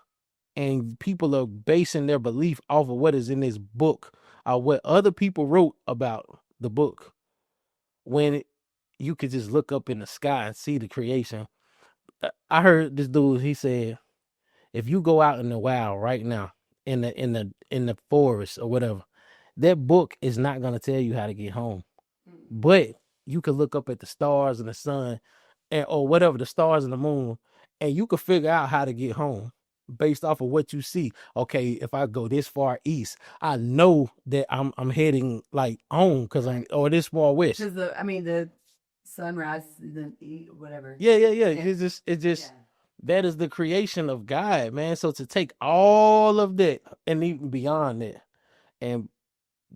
and people are basing their belief off of what is in this book or what other people wrote about the book when you could just look up in the sky and see the creation. I heard this dude, he said, if you go out in the wild right now in the forest or whatever, that book is not going to tell you how to get home. But you could look up at the stars and the sun or whatever, the stars and the moon, and you could figure out how to get home based off of what you see. Okay, if I go this far east, I know that I'm heading like home or this far west. Because the sunrise, the whatever. Yeah. It's just that is the creation of God, man. So to take all of that and even beyond that and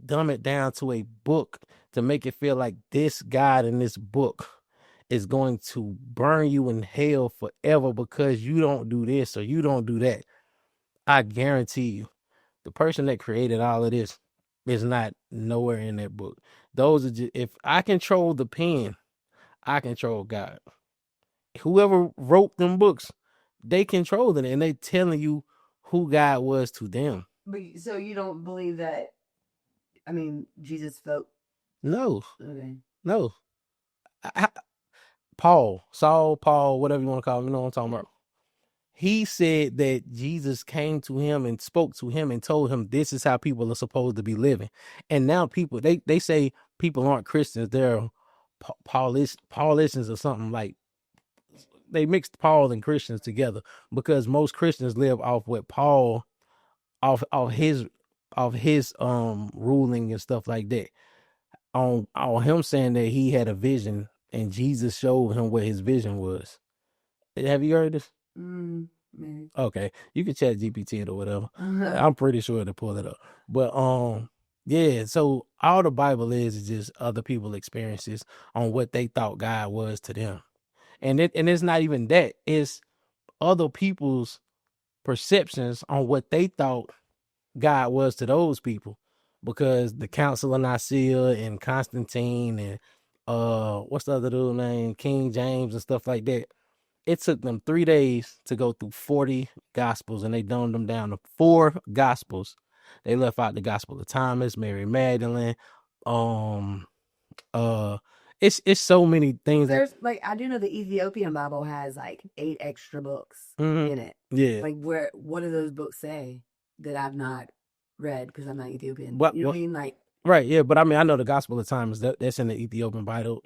dumb it down to a book to make it feel like this God in this book is going to burn you in hell forever because you don't do this or you don't do that. I guarantee you, the person that created all of this is not nowhere in that book. Those are just, if I control the pen, I control God. Whoever wrote them books, they control it and they telling you who God was to them. But so you don't believe that? I mean, Jesus spoke. No. Okay. No. Saul, Paul, whatever you want to call him, you know what I'm talking about. He said that Jesus came to him and spoke to him and told him this is how people are supposed to be living. And now people, they say people aren't Christians. They're Paulicians or something. Like, they mixed Paul and Christians together because most Christians live off what Paul, off his ruling and stuff like that. On him saying that he had a vision and Jesus showed him what his vision was. Have you heard this? Maybe. Okay, you can chat GPT it or whatever. I'm pretty sure to pull it up. But yeah. So all the Bible is just other people's experiences on what they thought God was to them, and it's not even that. It's other people's perceptions on what they thought God was to those people, because the Council of Nicaea and Constantine and what's the other dude name, King James and stuff like that. It took them 3 days to go through 40 gospels, and they dumbed them down to 4 gospels. They left out the Gospel of Thomas, Mary Magdalene. It's so many things. There's I do know the Ethiopian Bible has 8 extra books in it. Yeah. What do those books say that I've not read because I'm not Ethiopian? What, you know what I mean? Right, yeah, but I mean, I know the Gospel of Thomas, that's in the Ethiopian Bible.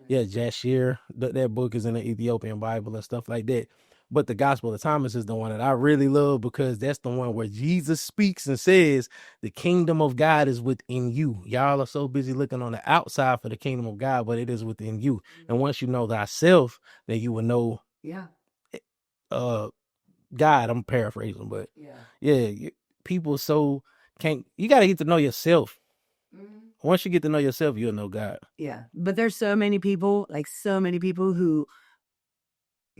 Yeah, Jashir, that book is in the Ethiopian Bible and stuff like that. But the Gospel of Thomas is the one that I really love because that's the one where Jesus speaks and says, the kingdom of God is within you. Y'all are so busy looking on the outside for the kingdom of God, but it is within you. And once you know thyself, then you will know God. I'm paraphrasing, but yeah, people you got to get to know yourself. Once you get to know yourself, you'll know God. Yeah. But there's so many people who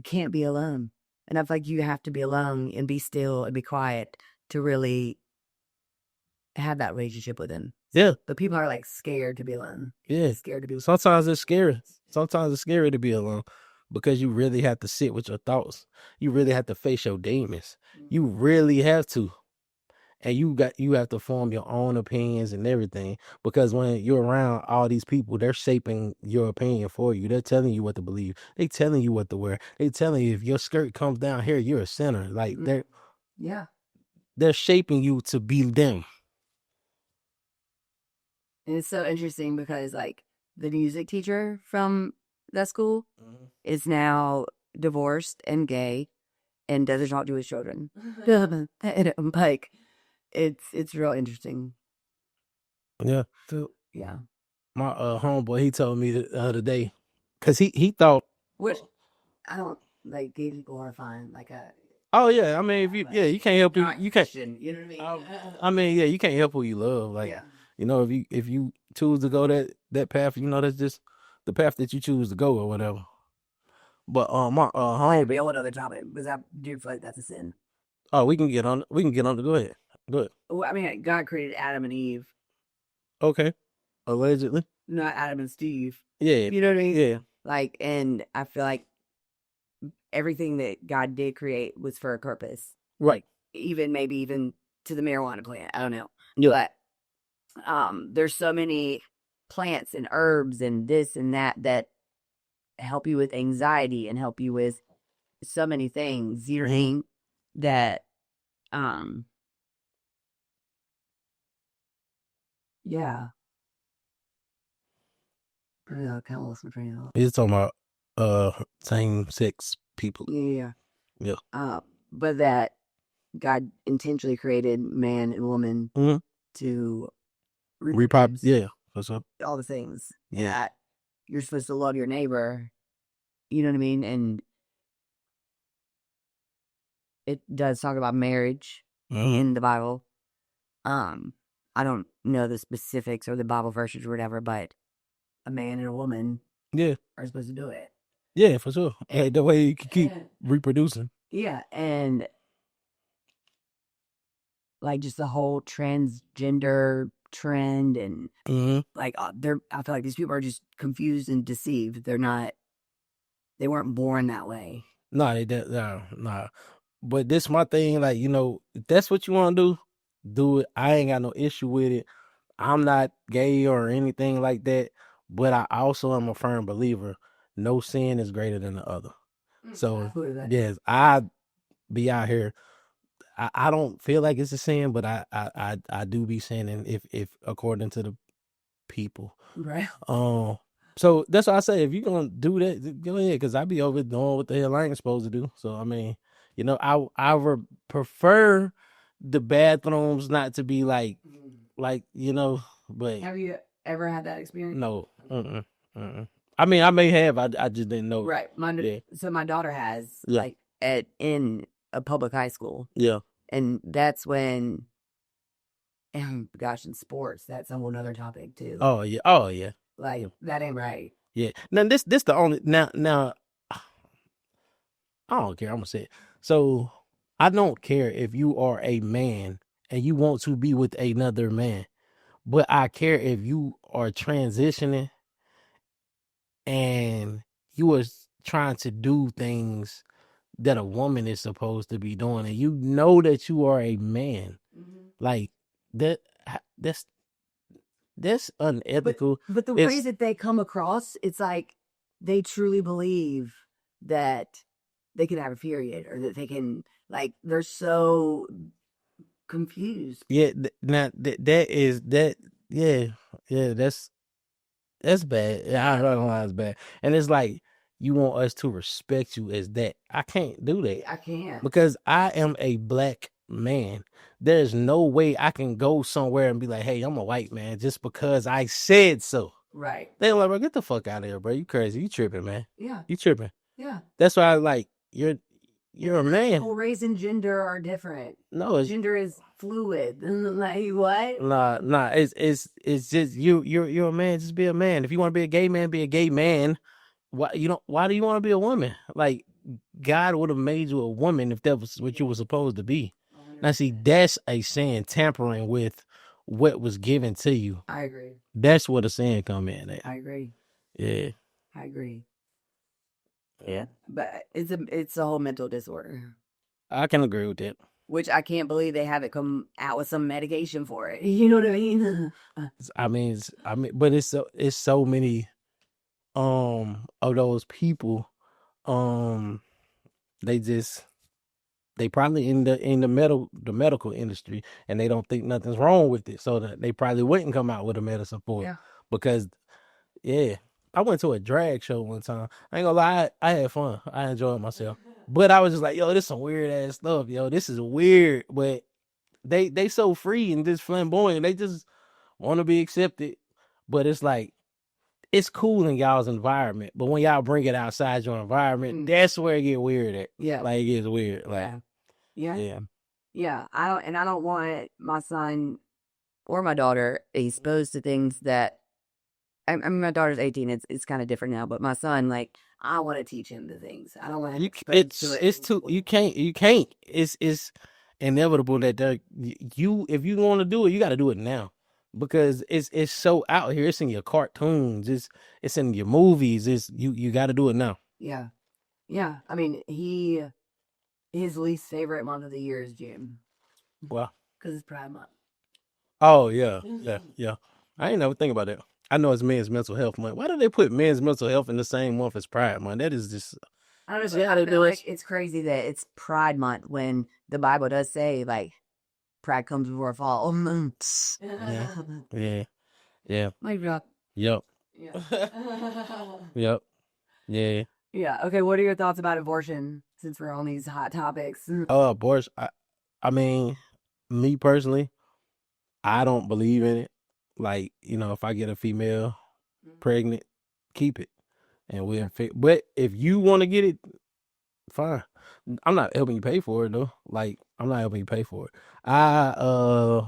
can't be alone. And I feel like you have to be alone and be still and be quiet to really have that relationship with him. Yeah. But people are like scared to be alone. Yeah. Scared to be alone. Sometimes it's scary. Sometimes it's scary to be alone because you really have to sit with your thoughts. You really have to face your demons. You really have to. And you have to form your own opinions and everything, because when you're around all these people, they're shaping your opinion for you. They're telling you what to believe. They're telling you what to wear. They're telling you if your skirt comes down here, you're a sinner. Like they're shaping you to be them. And it's so interesting because like the music teacher from that school is now divorced and gay and doesn't talk to his children. Like it's real interesting. Yeah. So yeah. My homeboy, he told me the other day, because he thought, which I don't like gay people are fine. Like oh yeah, I mean, if you can't help you can't. You know what I mean? I mean, yeah, you can't help who you love. Like, you know, if you choose to go that path, you know, that's just the path that you choose to go or whatever. But my homeboy, what other topic? Because I do feel like that's a sin. Oh, we can get on. Go ahead. Well, I mean, God created Adam and Eve. Okay. Allegedly. Not Adam and Steve. Yeah. You know what I mean? Yeah. Like, and I feel like everything that God did create was for a purpose. Right. Maybe even to the marijuana plant. I don't know. Yeah. But there's so many plants and herbs and this and that help you with anxiety and help you with so many things. You know what I mean? That yeah. Yeah, kind of listen train out. He's talking about same sex people. Yeah. But that God intentionally created man and woman to reproduce. Yeah. What's up? All the things. Yeah. That you're supposed to love your neighbor. You know what I mean? And it does talk about marriage in the Bible. I don't know the specifics or the Bible verses or whatever, but a man and a woman are supposed to do it. Yeah, for sure. And the way you can keep reproducing. Yeah, and like just the whole transgender trend and like I feel like these people are just confused and deceived. They weren't born that way. Nah. But this my thing, like, you know, if that's what you want to do it. I ain't got no issue with it. I'm not gay or anything like that, but I also am a firm believer no sin is greater than the other. So yes, I be out here. I don't feel like it's a sin, but I do be sinning if according to the people. Right. So that's why I say if you're gonna do that, go ahead, because I be over doing what the hell I ain't supposed to do. So I mean, you know, I would prefer the bathrooms not to be like you know. But have you ever had that experience? No. I mean, I may have. I just didn't know. Right. So my daughter has like in a public high school. Yeah. And that's when, gosh, in sports, that's a whole other topic too. Oh yeah. Like that ain't right. Yeah. Now this the only now I don't care. I'm gonna say it. So I don't care if you are a man and you want to be with another man, but I care if you are transitioning and you are trying to do things that a woman is supposed to be doing, and you know that you are a man. Like that's unethical. But the way that they come across, it's like they truly believe that they can have a period or that they can, like, they're so confused. Yeah, now that's bad. I don't know how it's bad. And it's like you want us to respect you as that. I can't do that. I can't. Because I am a black man. There's no way I can go somewhere and be like, hey, I'm a white man just because I said so. Right. They're like, bro, get the fuck out of here, bro. You crazy. You tripping, man. Yeah. You tripping. Yeah. That's why I like you're a man. Well, race and gender are different. No, gender is fluid. Like what? Nah. It's just you're a man. Just be a man. If you want to be a gay man, be a gay man. Why do you want to be a woman? Like God would have made you a woman if that was what you were supposed to be. Now see, that's a sin tampering with what was given to you. I agree. That's where the sin come in at. I agree. Yeah. I agree. Yeah. But it's a whole mental disorder. I can agree with that. Which I can't believe they haven't come out with some medication for it. You know what I mean? I mean, but it's so many of those people they probably in the medical industry and they don't think nothing's wrong with it, so that they probably wouldn't come out with a medicine for it. Because I went to a drag show one time. I ain't gonna lie, I had fun. I enjoyed myself. But I was just like, yo, this is some weird ass stuff, yo. This is weird. But they so free and just flamboyant. They just want to be accepted. But it's like, it's cool in y'all's environment. But when y'all bring it outside your environment, that's where it get weird at. Yeah. Like, it gets weird. Like, yeah. I don't want my son or my daughter exposed to things that, I mean, my daughter's 18. It's kind of different now, but my son, like, I want to teach him the things. I don't want to. It's too. You can't. It's inevitable that if you want to do it, you got to do it now, because it's so out here. It's in your cartoons. It's in your movies. You got to do it now. Yeah. I mean, his least favorite month of the year is June. Well, because it's Pride Month. Oh yeah. I ain't never think about that. I know it's Men's Mental Health Month. Why do they put Men's Mental Health in the same month as Pride Month? That is just... I don't know. I feel like it's crazy that it's Pride Month when the Bible does say, like, pride comes before a fall. Yeah. My God. Yep. Yep. Yeah. Yeah. Okay, what are your thoughts about abortion, since we're on these hot topics? Abortion. I mean, me personally, I don't believe in it. Like, if I get a female pregnant, keep it. And but if you want to get it, fine. I'm not helping you pay for it though. Like, I'm not helping you pay for it. I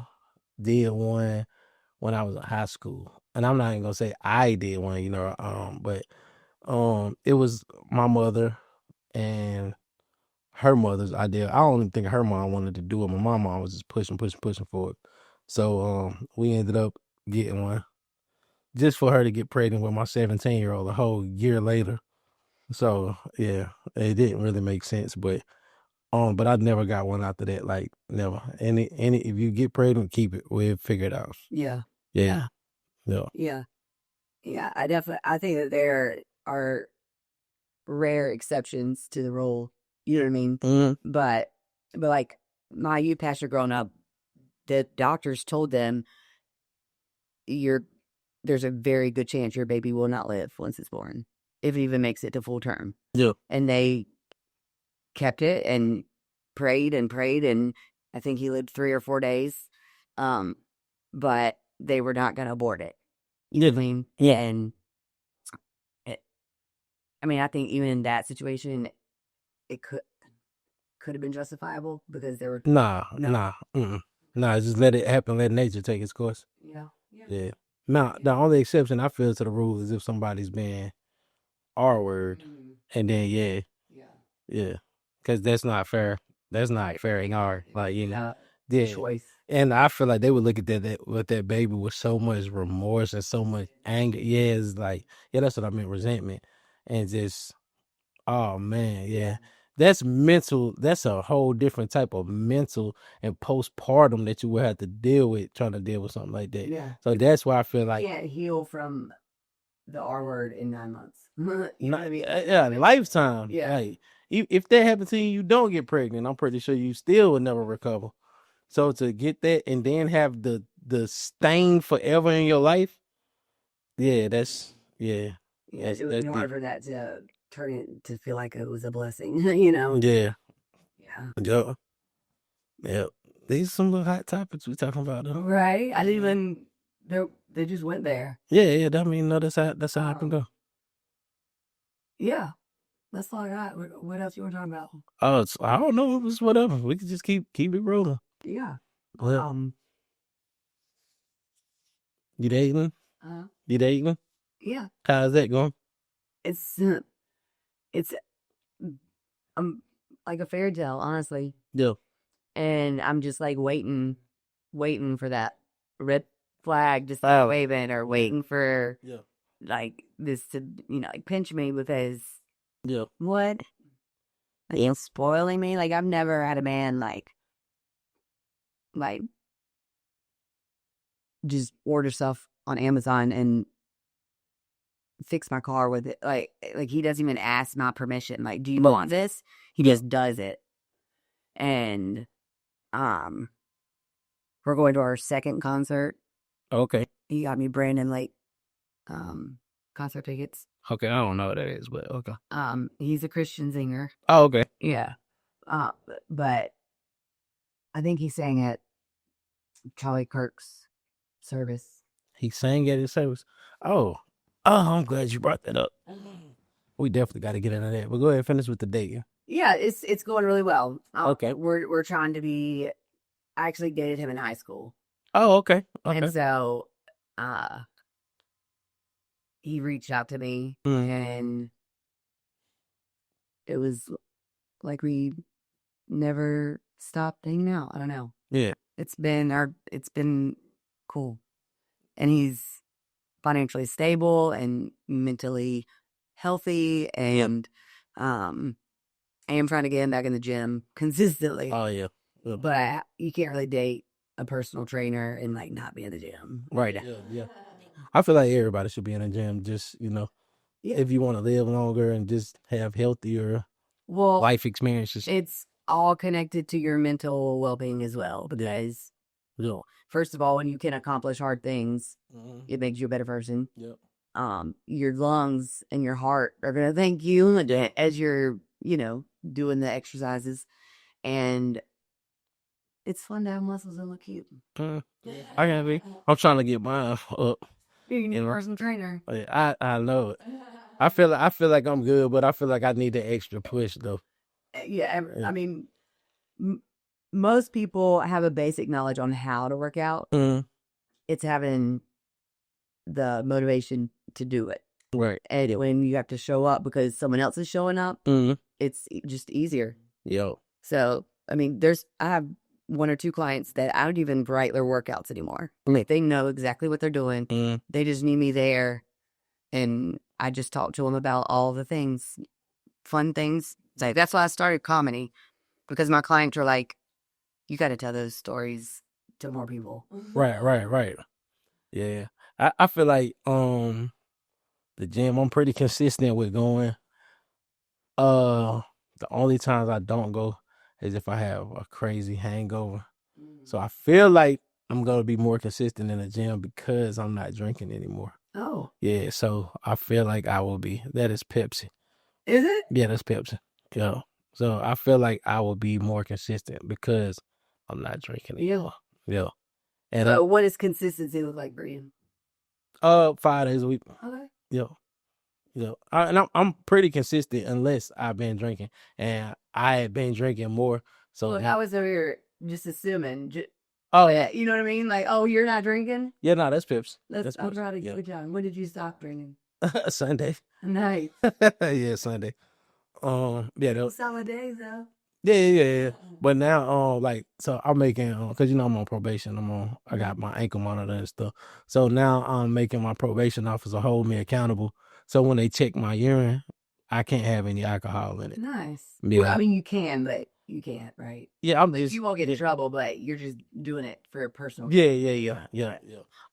did one when I was in high school. And I'm not even gonna say I did one, but it was my mother and her mother's idea. I don't even think her mom wanted to do it. My mom was just pushing for it. So we ended up getting one just for her to get pregnant with my 17-year-old a whole year later. So yeah, it didn't really make sense, but I never got one after that. Like, never. Any if you get pregnant, keep it. We'll figure it out. Yeah. Yeah. I think that there are rare exceptions to the rule. You know what I mean? Mm-hmm. But like, my youth pastor growing up, the doctors told them, there's a very good chance your baby will not live once it's born, if it even makes it to full term. Yeah. And they kept it and prayed, and I think he lived 3 or 4 days. But they were not going to abort it. You know what I mean? Yeah. And I think even in that situation, it could have been justifiable, because there were Nah. Just let it happen. Let nature take its course. Yeah. Now, the only exception I feel to the rule is if somebody's being R-word, and then yeah, because that's not fair. That's not fair in our, like, choice. And I feel like they would look at that with that baby with so much remorse and so much anger. Yeah, it's like, that's what I meant, resentment, and just, oh man, yeah. That's mental. That's a whole different type of mental and postpartum that you would have to deal with, trying to deal with something like that. Yeah. So that's why I feel like you can't heal from the R word in 9 months. You know what I mean? Lifetime. Yeah. Like, if that happens to you, you don't get pregnant, I'm pretty sure you still would never recover. So to get that and then have the stain forever in your life, that's in order for that to turn it to feel like it was a blessing, you know? Yeah. These are some little hot topics we talking about, though. Right? I didn't even, they just went there. Yeah. I mean, no, that's how I can go. Yeah. That's all I got. What else you want to talk about? Oh, I don't know. It's whatever. We can just keep it rolling. Yeah. Well, you dating? Uh, You dating? yeah. How's that going? It's like a fairy tale, honestly. Yeah. And I'm just like waiting for that red flag to start waving, or waiting for like this to, like pinch me, because what? Like, you're spoiling me. Like, I've never had a man like just order stuff on Amazon and fix my car with it. Like he doesn't even ask my permission. Like, do you want this? He just does it. And we're going to our second concert. Okay. He got me Brandon Lake concert tickets. Okay, I don't know what that is, but okay. He's a Christian singer. Oh, okay. Yeah. But I think he sang at Charlie Kirk's service. He sang at his service. Oh, I'm glad you brought that up. We definitely got to get into that. But go ahead, finish with the date. Yeah, it's going really well. Okay. We're trying to be. I actually dated him in high school. Oh, okay. Okay. And so, he reached out to me, and it was like we never stopped hanging out. I don't know. Yeah. It's been cool. And he's financially stable and mentally healthy, and I am trying to get him back in the gym consistently. Oh, yeah. But you can't really date a personal trainer and like not be in the gym. Right. Yeah. I feel like everybody should be in the gym, just, if you want to live longer and just have healthier life experiences. It's all connected to your mental well-being as well, because first of all, when you can accomplish hard things, it makes you a better person. Yep. Your lungs and your heart are going to thank you as you're, doing the exercises. And it's fun to have muscles and look cute. I can be. I'm trying to get mine up. You need a personal trainer. I know it. I feel like I'm good, but I feel like I need the extra push though. Yeah. I mean, most people have a basic knowledge on how to work out. It's having the motivation to do it. Right. And when you have to show up because someone else is showing up, it's just easier. Yo. So, I mean, I have one or two clients that I don't even write their workouts anymore. Like, they know exactly what they're doing. They just need me there. And I just talk to them about all the things, fun things. Like, that's why I started comedy, because my clients are like, you got to tell those stories to more people. Right. Yeah. I feel like the gym, I'm pretty consistent with going. The only times I don't go is if I have a crazy hangover. So I feel like I'm going to be more consistent in the gym because I'm not drinking anymore. Oh. Yeah, so I feel like I will be. That is Pepsi. Is it? Yeah, that's Pepsi. Yeah. So I feel like I will be more consistent because I'm not drinking anymore. Yeah. And what does consistency look like for you? 5 days a week. Okay. Yeah. And I'm pretty consistent unless I've been drinking, and I had been drinking more. So I was over here just assuming. Oh yeah, you know what I mean? Like, oh, you're not drinking? Yeah, no, that's Pips. I'm proud of you. Good job. When did you stop drinking? Sunday. Nice. Yeah, Sunday. Yeah, solid days though. Yeah. But now, so I'm making, cause I'm on probation. I got my ankle monitor and stuff. So now I'm making my probation officer hold me accountable. So when they check my urine, I can't have any alcohol in it. Nice. Yeah. Well, I mean, you can, but you can't, right? Yeah, you won't get in trouble, but you're just doing it for a personal. Yeah.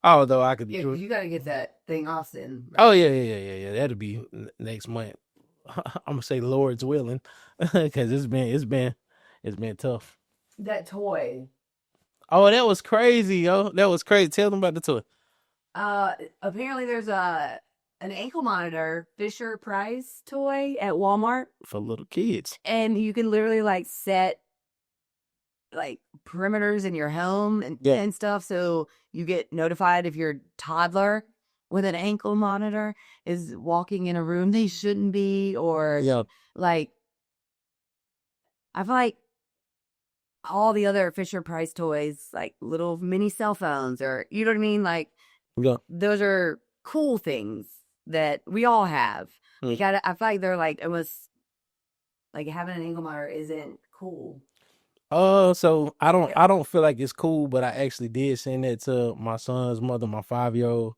Although I could. Yeah, you gotta get that thing off then. Right? Oh yeah. That'll be next month. I'm gonna say Lord's willing, because it's been tough. That toy. Oh, that was crazy, yo. That was crazy. Tell them about the toy. Apparently there's an ankle monitor Fisher Price toy at Walmart for little kids, and you can literally set perimeters in your home and stuff, so you get notified if your toddler with an ankle monitor is walking in a room they shouldn't be, or like, I feel like all the other Fisher Price toys, like little mini cell phones, or you know what I mean? Like, those are cool things that we all have. Like, I feel like they're like, almost like having an ankle monitor isn't cool. So I don't feel like it's cool, but I actually did send that to my son's mother, my 5-year-old,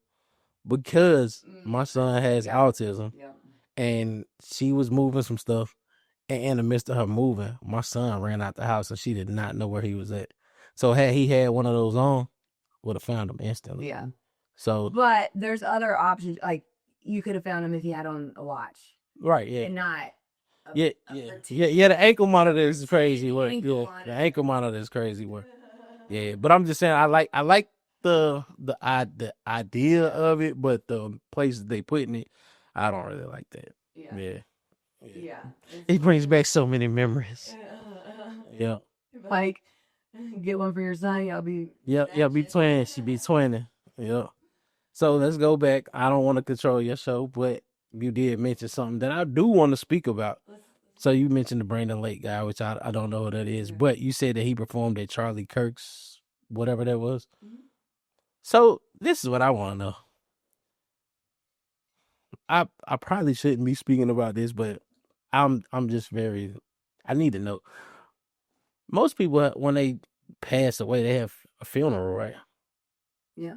because my son has autism, and she was moving some stuff, and in the midst of her moving, my son ran out the house, and she did not know where he was at. So had he had one of those on, would have found him instantly. Yeah. So, but there's other options. Like, you could have found him if he had on a watch, right? Yeah, and not. The ankle monitor is crazy work. The ankle monitor is crazy work. Yeah, but I'm just saying, I like the idea of it, but the places they putting it, I don't really like that. Yeah. It brings back so many memories. Yeah. Like, get one for your son. Y'all be. Yeah. Be twin. She be twinning. Yeah. So let's go back. I don't want to control your show, but you did mention something that I do want to speak about. So you mentioned the Brandon Lake guy, which I don't know who that is, but you said that he performed at Charlie Kirk's, whatever that was. So this is what I want to know. I probably shouldn't be speaking about this, but I'm just I need to know. Most people, when they pass away, they have a funeral, right? Yeah.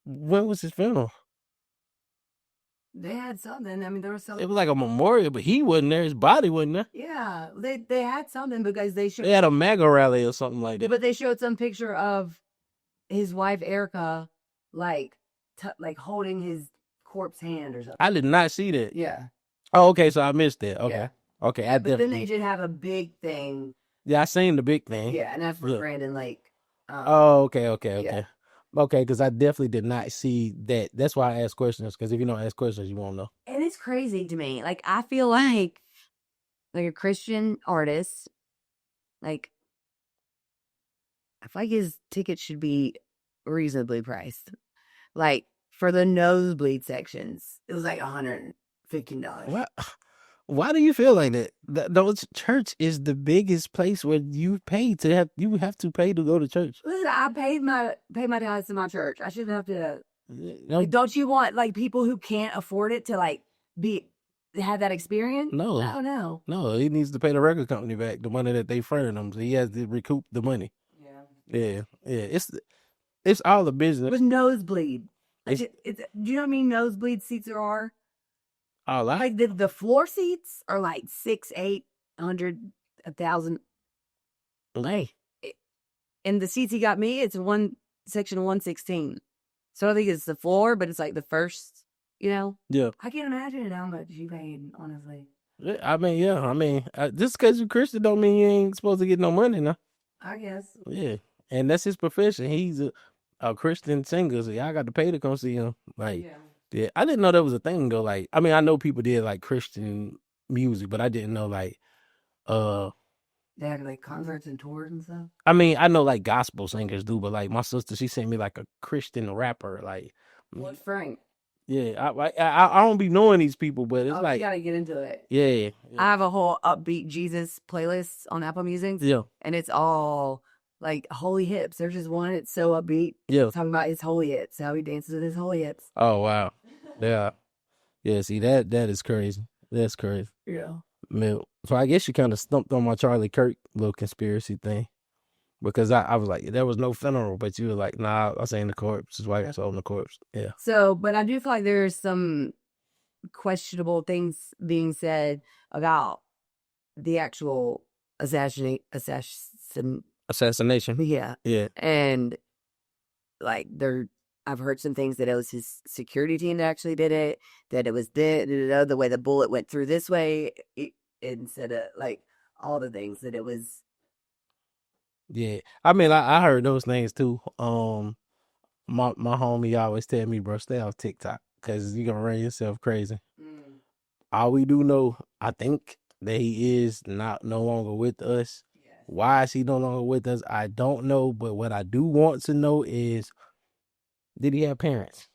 When was his funeral? They had something. I mean, there was something. It was like a memorial, but he wasn't there. His body wasn't there. Yeah, they had something because they had a MAGA rally or something like that. But they showed some picture of his wife Erica, like holding his corpse hand or something. I did not see that. Yeah. Oh, okay. So I missed that. Okay. Yeah. Okay. But then they did have a big thing. Yeah, I seen the big thing. Yeah, and that's for Brandon Lake. Okay. Yeah. Okay, because I definitely did not see that. That's why I ask questions, because if you don't ask questions, you won't know. And it's crazy to me. Like, I feel like a Christian artist, like, I feel like his ticket should be reasonably priced. Like, for the nosebleed sections, it was like $115. Why do you feel like that? Those church is the biggest place where you pay to have. You have to pay to go to church. Listen, I paid my tithes to my church. I shouldn't have to. Like, don't you want like people who can't afford it to like have that experience? No. Oh no. No, he needs to pay the record company back the money that they fronted him. So he has to recoup the money. Yeah. It's all the business. With nosebleed. Do you know what I mean? Nosebleed seats are. Oh, like the floor seats are like 600, 800, 1,000. Hey. And the seats he got me, it's section 116. So I think it's the floor, but it's like the first, Yeah. I can't imagine how much you paid, honestly. I mean, just because you're Christian don't mean you ain't supposed to get no money now. I guess. Yeah. And that's his profession. He's a Christian singer, so y'all got to pay to come see him. Like, yeah, I didn't know that was a thing though. Like, I mean, I know people did like Christian music, but I didn't know like, they had like concerts and tours and stuff. I mean, I know like gospel singers do, but like my sister, she sent me like a Christian rapper, like. What, Frank? Yeah, I don't be knowing these people, but it's like you gotta get into it. Yeah. I have a whole upbeat Jesus playlist on Apple Music. Yeah, and it's all like holy hips. There's just one. It's so upbeat. Yeah, talking about his holy hips, how he dances with his holy hips. Oh wow, yeah. See that is crazy. That's crazy. Yeah. Man, so I guess you kind of stumped on my Charlie Kirk little conspiracy thing, because I was like, there was no funeral, but you were like, nah, I seen the corpse. His wife saw the corpse. Yeah. So, but I do feel like there's some questionable things being said about the actual assassination. Yeah. And like I've heard some things that it was his security team that actually did it, that it was the way the bullet went through this way instead of like all the things that it was. Yeah, I mean, I heard those things too. My homie always tell me, bro, stay off TikTok because you're gonna run yourself crazy. All we do know, I think that he is no longer with us. Yes. Why is he no longer with us? I don't know, but what I do want to know is, did he have parents?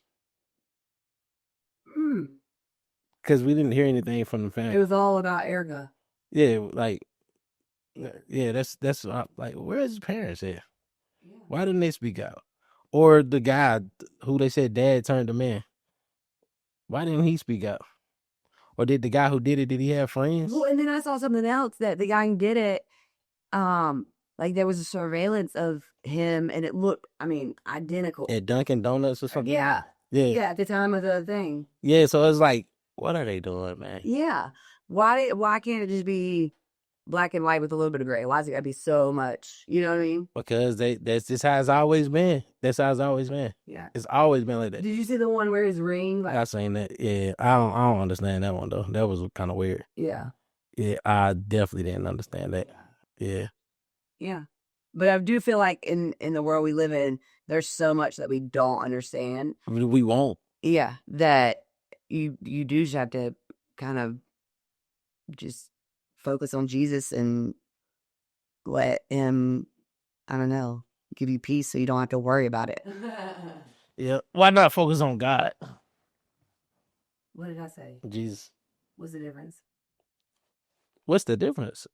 Because we didn't hear anything from the It family. was all about Erica. Yeah, like, yeah, that's like, where's his parents at? Why didn't they speak out? Or the guy who they said dad turned him in. Why didn't he speak out? Or did the guy who did it, did he have friends? Well, and then I saw something else that the guy who did it, like there was a surveillance of him and it looked, I mean, identical. At Dunkin' Donuts or something? Yeah. Yeah. Yeah, at the time of the thing. Yeah, so it's like, what are they doing, man? Yeah. Why can't it just be black and white with a little bit of gray? Why is it gotta be so much? You know what I mean? Because that's just how it's always been. That's how it's always been. Yeah. It's always been like that. Did you see the one where his ring? Like, I seen that. Yeah, I don't understand that one though. That was kind of weird. yeah. Yeah, I definitely didn't understand that. Yeah. Yeah. But I do feel like in the world we live in, there's so much that we don't understand. We won't. Yeah. That you do just have to kind of just focus on Jesus and let him, I don't know, give you peace so you don't have to worry about it. Yeah. Why not focus on God? What did I say? Jesus. What's the difference? What's the difference?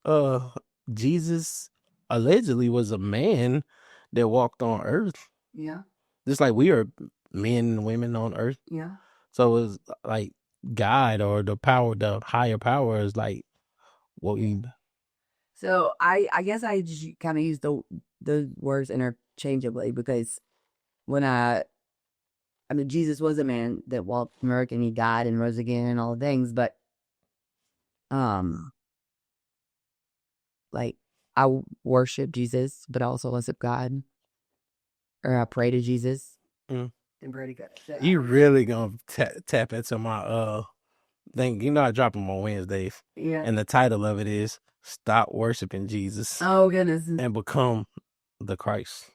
Jesus allegedly was a man that walked on earth. Yeah. Just like we are men and women on earth. Yeah. So it's like God or the higher power is like what we. So I guess I just kind of use the words interchangeably because when I mean, Jesus was a man that walked from earth and he died and rose again and all the things, but like I worship Jesus, but I also worship God, or I pray to Jesus and pray to God. You really gonna tap into my thing? You know I drop them on Wednesdays. Yeah. And the title of it is "Stop Worshiping Jesus." Oh goodness. And become the Christ.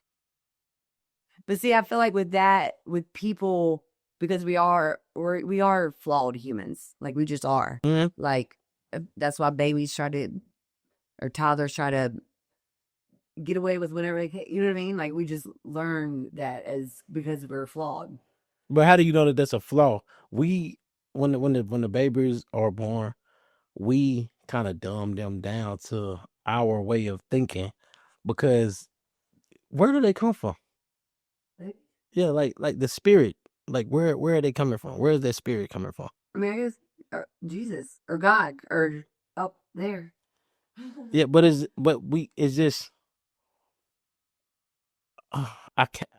But see, I feel like with people, because we are flawed humans. Like we just are. Mm-hmm. Like that's why babies or toddlers try to get away with whatever they can. You know what I mean? Like we just learn that because we're flawed. But how do you know that that's a flaw? We when the babies are born, we kind of dumb them down to our way of thinking, because where do they come from? Yeah, like the spirit. Like where are they coming from? Where is that spirit coming from? I mean, I guess Jesus or God or up there. Yeah, but it's just I can't.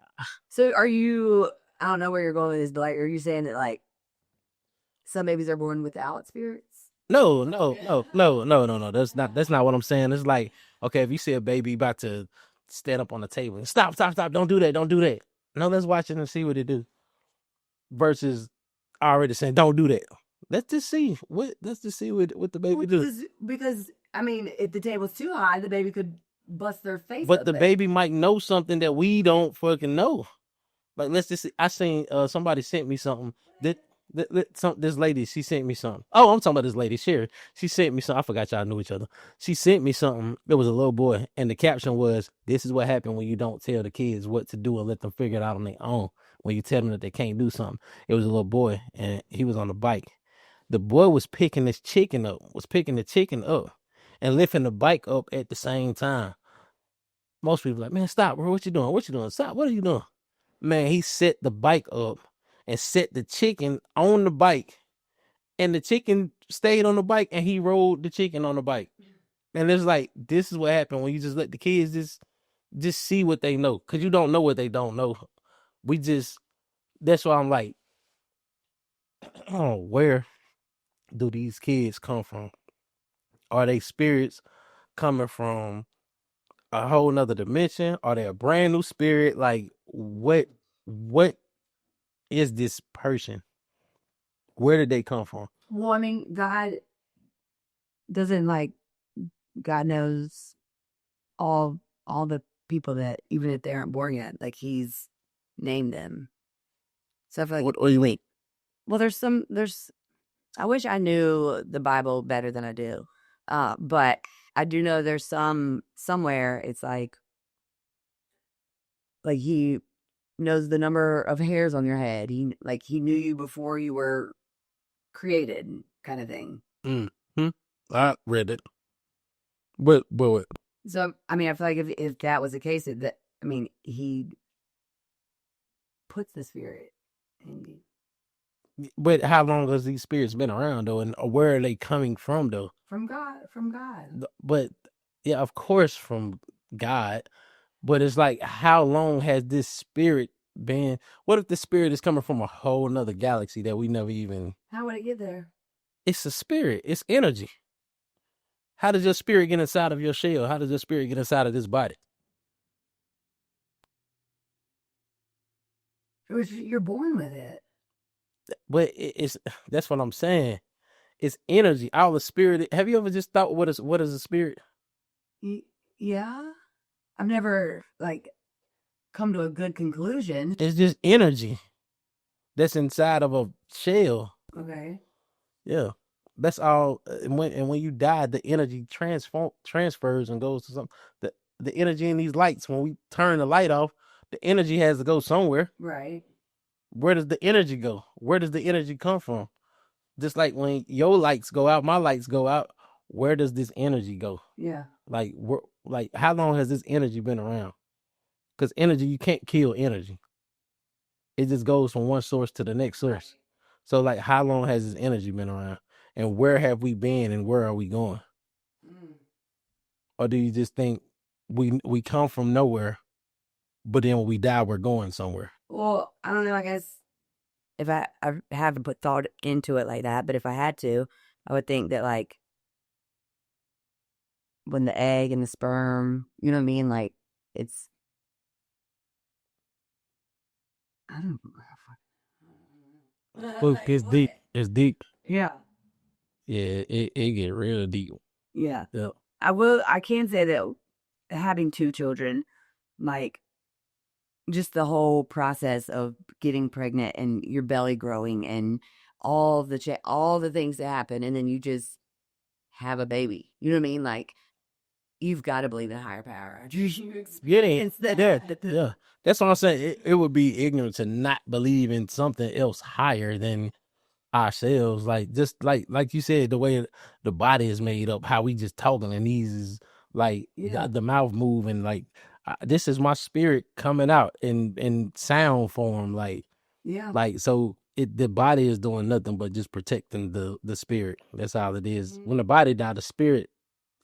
So are you? I don't know where you're going with this, but like, are you saying that like some babies are born without spirits? No. That's not what I'm saying. It's like, okay, if you see a baby about to stand up on the table, stop, don't do that. No, let's watch it and see what it do. Versus already saying, don't do that. Let's just see what the baby do. Because I mean, if the table's too high, the baby could bust their face. But the baby might know something that we don't fucking know. Like, let's just see. I seen somebody sent me something that. This lady, she sent me something. Oh, I'm talking about this lady, Sarah. She sent me something. I forgot y'all knew each other. She sent me something. It was a little boy, and the caption was, "This is what happened when you don't tell the kids what to do and let them figure it out on their own. When you tell them that they can't do something." It was a little boy, and he was on the bike. The boy was picking the chicken up, and lifting the bike up at the same time. Most people like, man, stop, bro. What you doing? Stop. What are you doing? Man, he set the bike up and set the chicken on the bike, and the chicken stayed on the bike, and he rolled the chicken on the bike. And it's like, this is what happened when you just let the kids just see what they know, because you don't know what they don't know. That's why I'm like, oh, where do these kids come from? Are they spirits coming from a whole nother dimension? Are they a brand new spirit? Like, what is this person? Where did they come from? Well, I mean, God knows all the people that, even if they aren't born yet, like he's named them. So I feel like, What do you mean? well, I wish I knew the Bible better than I do. But I do know there's somewhere it's like he knows the number of hairs on your head. He knew you before you were created kind of thing. Mm-hmm. I read it. But what? So, I mean, I feel like if that was the case, he puts the spirit in you. But how long has these spirits been around, though? And where are they coming from, though? From God. But, yeah, of course from God. But it's like, how long has this spirit been? What if the spirit is coming from a whole nother galaxy that we never even... How would it get there? It's a spirit. It's energy. How does your spirit get inside of your shell? How does your spirit get inside of this body? You're born with it. But that's what I'm saying. It's energy. All the spirit. Have you ever just thought, what is a spirit? Yeah. I've never come to a good conclusion. It's just energy that's inside of a shell. Okay. Yeah. That's all. And when you die, the energy transfers and goes to something. The energy in these lights, when we turn the light off, the energy has to go somewhere. Right. Where does the energy go? Where does the energy come from? Just like when your lights go out, my lights go out. Where does this energy go? Yeah. Like how long has this energy been around? Because energy, you can't kill energy. It just goes from one source to the next source. So, like, how long has this energy been around? And where have we been and where are we going? Or do you just think we come from nowhere, but then when we die, we're going somewhere? Well, I don't know. I guess if I haven't put thought into it like that, but if I had to, I would think that when the egg and the sperm, you know what I mean? Like it's, I don't know. Look, it's deep. It's deep. Yeah. Yeah, it get real deep. Yeah. Yeah. I can say that having 2 children, just the whole process of getting pregnant and your belly growing and all the things that happen, and then you just have a baby. You know what I mean? Like, you've got to believe in a higher power. You experience that. Yeah. That's what I'm saying. It would be ignorant to not believe in something else higher than ourselves. Like, just like you said, the way the body is made up, how we just talking, and these is like the mouth moving. Like, this is my spirit coming out in sound form. Like, so the body is doing nothing but just protecting the spirit. That's all it is. Mm-hmm. When the body dies, the spirit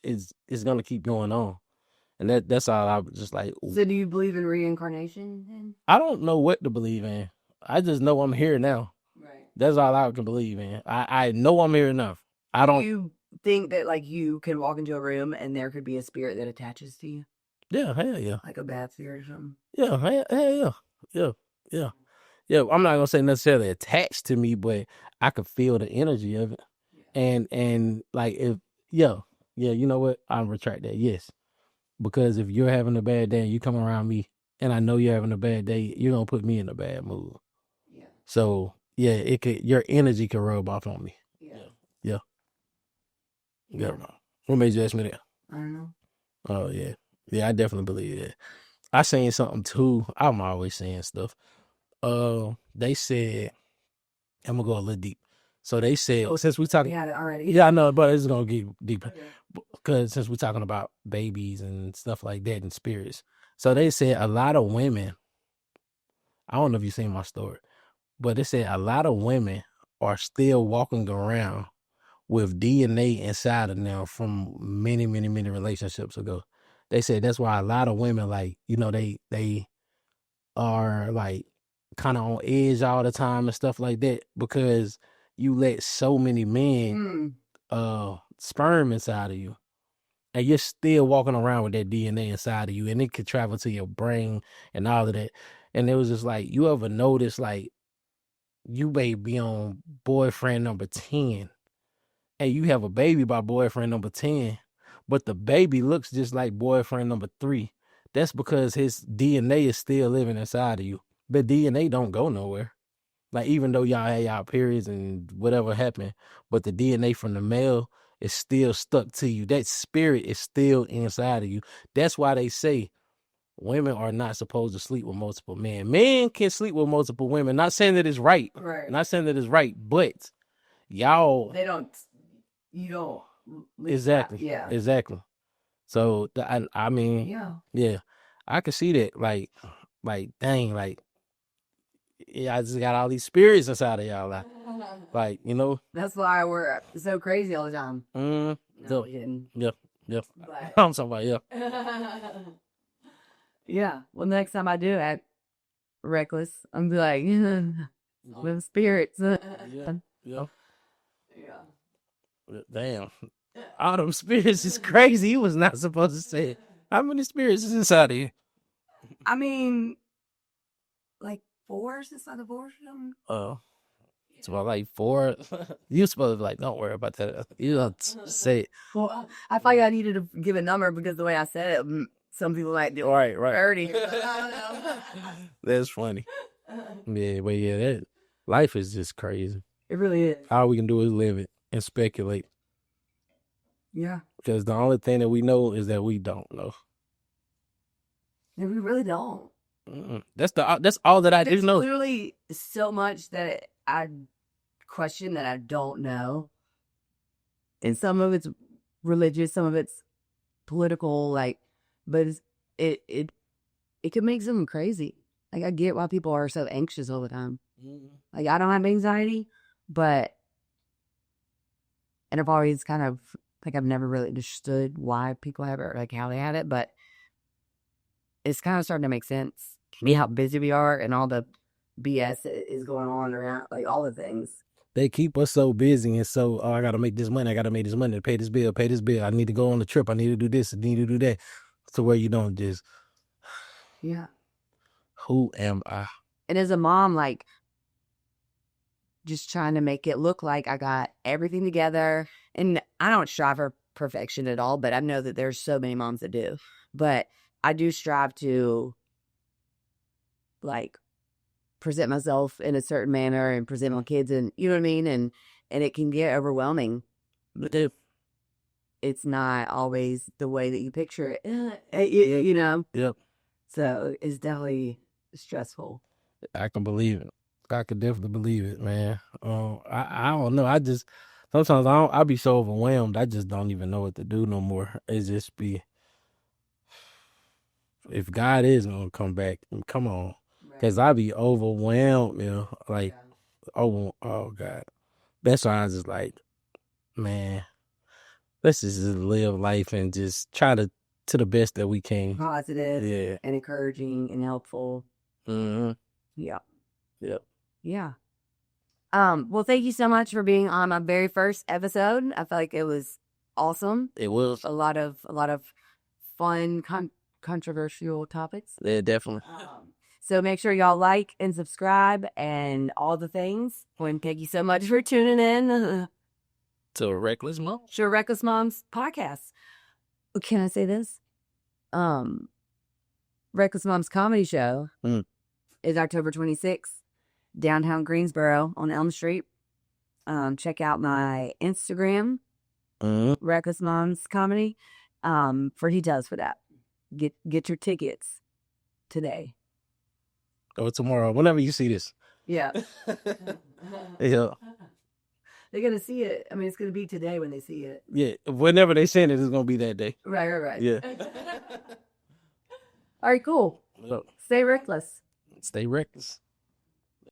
is gonna keep going on. And that's all I was just like. So do you believe in reincarnation then? I don't know what to believe in. I just know I'm here now. Right. That's all I can believe in. I know I'm here enough. I don't. Do you think that you can walk into a room and there could be a spirit that attaches to you? Yeah, hell yeah. Like a bad spirit or something? Yeah, hell yeah. Yeah, I'm not gonna say necessarily attached to me, but I could feel the energy of it. Yeah. And like if you know what? I'll retract that. Yes. Because if you're having a bad day and you come around me and I know you're having a bad day, you're gonna put me in a bad mood. Yeah. So yeah, your energy can rub off on me. Yeah. What made you ask me that? I don't know. Oh yeah. Yeah, I definitely believe that. I seen something too. I'm always saying stuff. They said, I'm gonna go a little deep. So they said, since we talking, we had it already. Yeah, I know, but it's gonna get deeper. Okay. Because since we're talking about babies and stuff like that and spirits, so they said a lot of women. I don't know if you've seen my story, but they said a lot of women are still walking around with DNA inside of them from many, many, many relationships ago. They said that's why a lot of women, they are like kind of on edge all the time and stuff like that, because you let so many men sperm inside of you, and you're still walking around with that DNA inside of you, and it could travel to your brain and all of that. And it was just like, you ever notice, like, you may be on boyfriend number 10 and you have a baby by boyfriend number 10, but the baby looks just like boyfriend number 3. That's because his DNA is still living inside of you. But DNA don't go nowhere. Like, even though y'all had y'all periods and whatever happened, but the DNA from the male is still stuck to you. That spirit is still inside of you. That's why they say women are not supposed to sleep with multiple men. Men can sleep with multiple women. Not saying that it's right. Not saying that it's right, but y'all They don't. You don't. exactly. Yeah. Exactly. So I mean, Yeah. I can see that. Like dang, like I just got all these spirits inside of y'all. Like you know. That's why we're so crazy all the time. No, we didn't. Yep. But I'm talking about yeah. Well, next time I do at Reckless, I'm be like, with spirits. Yeah. Damn. All them spirits is crazy. You was not supposed to say it. How many spirits is inside of you? I mean, like 4 inside of 4 or something. Oh. So like 4. You supposed to be like, don't worry about that. You don't say it. Well, I thought I needed to give a number because the way I said it, some people might do Right. 30. That's funny. Yeah, but that life is just crazy. It really is. All we can do is live it and speculate. Yeah. Because the only thing that we know is that we don't know. And we really don't. That's all that I do know. There's literally so much that I question that I don't know. And some of it's religious, some of it's political, like, but it could make something crazy. Like, I get why people are so anxious all the time. Like, I don't have anxiety, and I've always kind of, like, I've never really understood why people have it or, like, how they have it, but it's kind of starting to make sense. Me, how busy we are and all the BS is going on around, like, all the things. They keep us so busy and so, I got to make this money. I got to make this money to pay this bill. I need to go on the trip. I need to do this. I need to do that. To where you don't just... Yeah. Who am I? And as a mom, like, just trying to make it look like I got everything together. And I don't strive for perfection at all, but I know that there's so many moms that do. But I do strive to, like, present myself in a certain manner and present my kids, and you know what I mean? And it can get overwhelming. But it's not always the way that you picture it, you know? Yep. So it's definitely stressful. I can believe it. I could definitely believe it, man. I don't know. I just, sometimes I be so overwhelmed. I just don't even know what to do no more. It just be, if God is going to come back, come on. Because I be overwhelmed, you know, like, oh God. That's why I was just like, man, let's just live life and just try to the best that we can. Positive and encouraging and helpful. Mm-hmm. Yeah. Yep. Yeah. Well, thank you so much for being on my very first episode. I felt like it was awesome. It was a lot of fun, controversial topics. Yeah, definitely. So make sure y'all like and subscribe and all the things. And thank you so much for tuning in to Reckless Mom. Sure, Reckless Moms podcast. Can I say this? Reckless Moms comedy show is October 26th, downtown Greensboro on Elm Street. Check out my Instagram, Reckless Moms Comedy, for details for that. Get your tickets today. Or tomorrow, whenever you see this. Yeah. Yeah. They're going to see it. I mean, it's going to be today when they see it. Yeah. Whenever they send it, it's going to be that day. Right. Yeah. All right, cool. Look. Stay reckless. Stay reckless.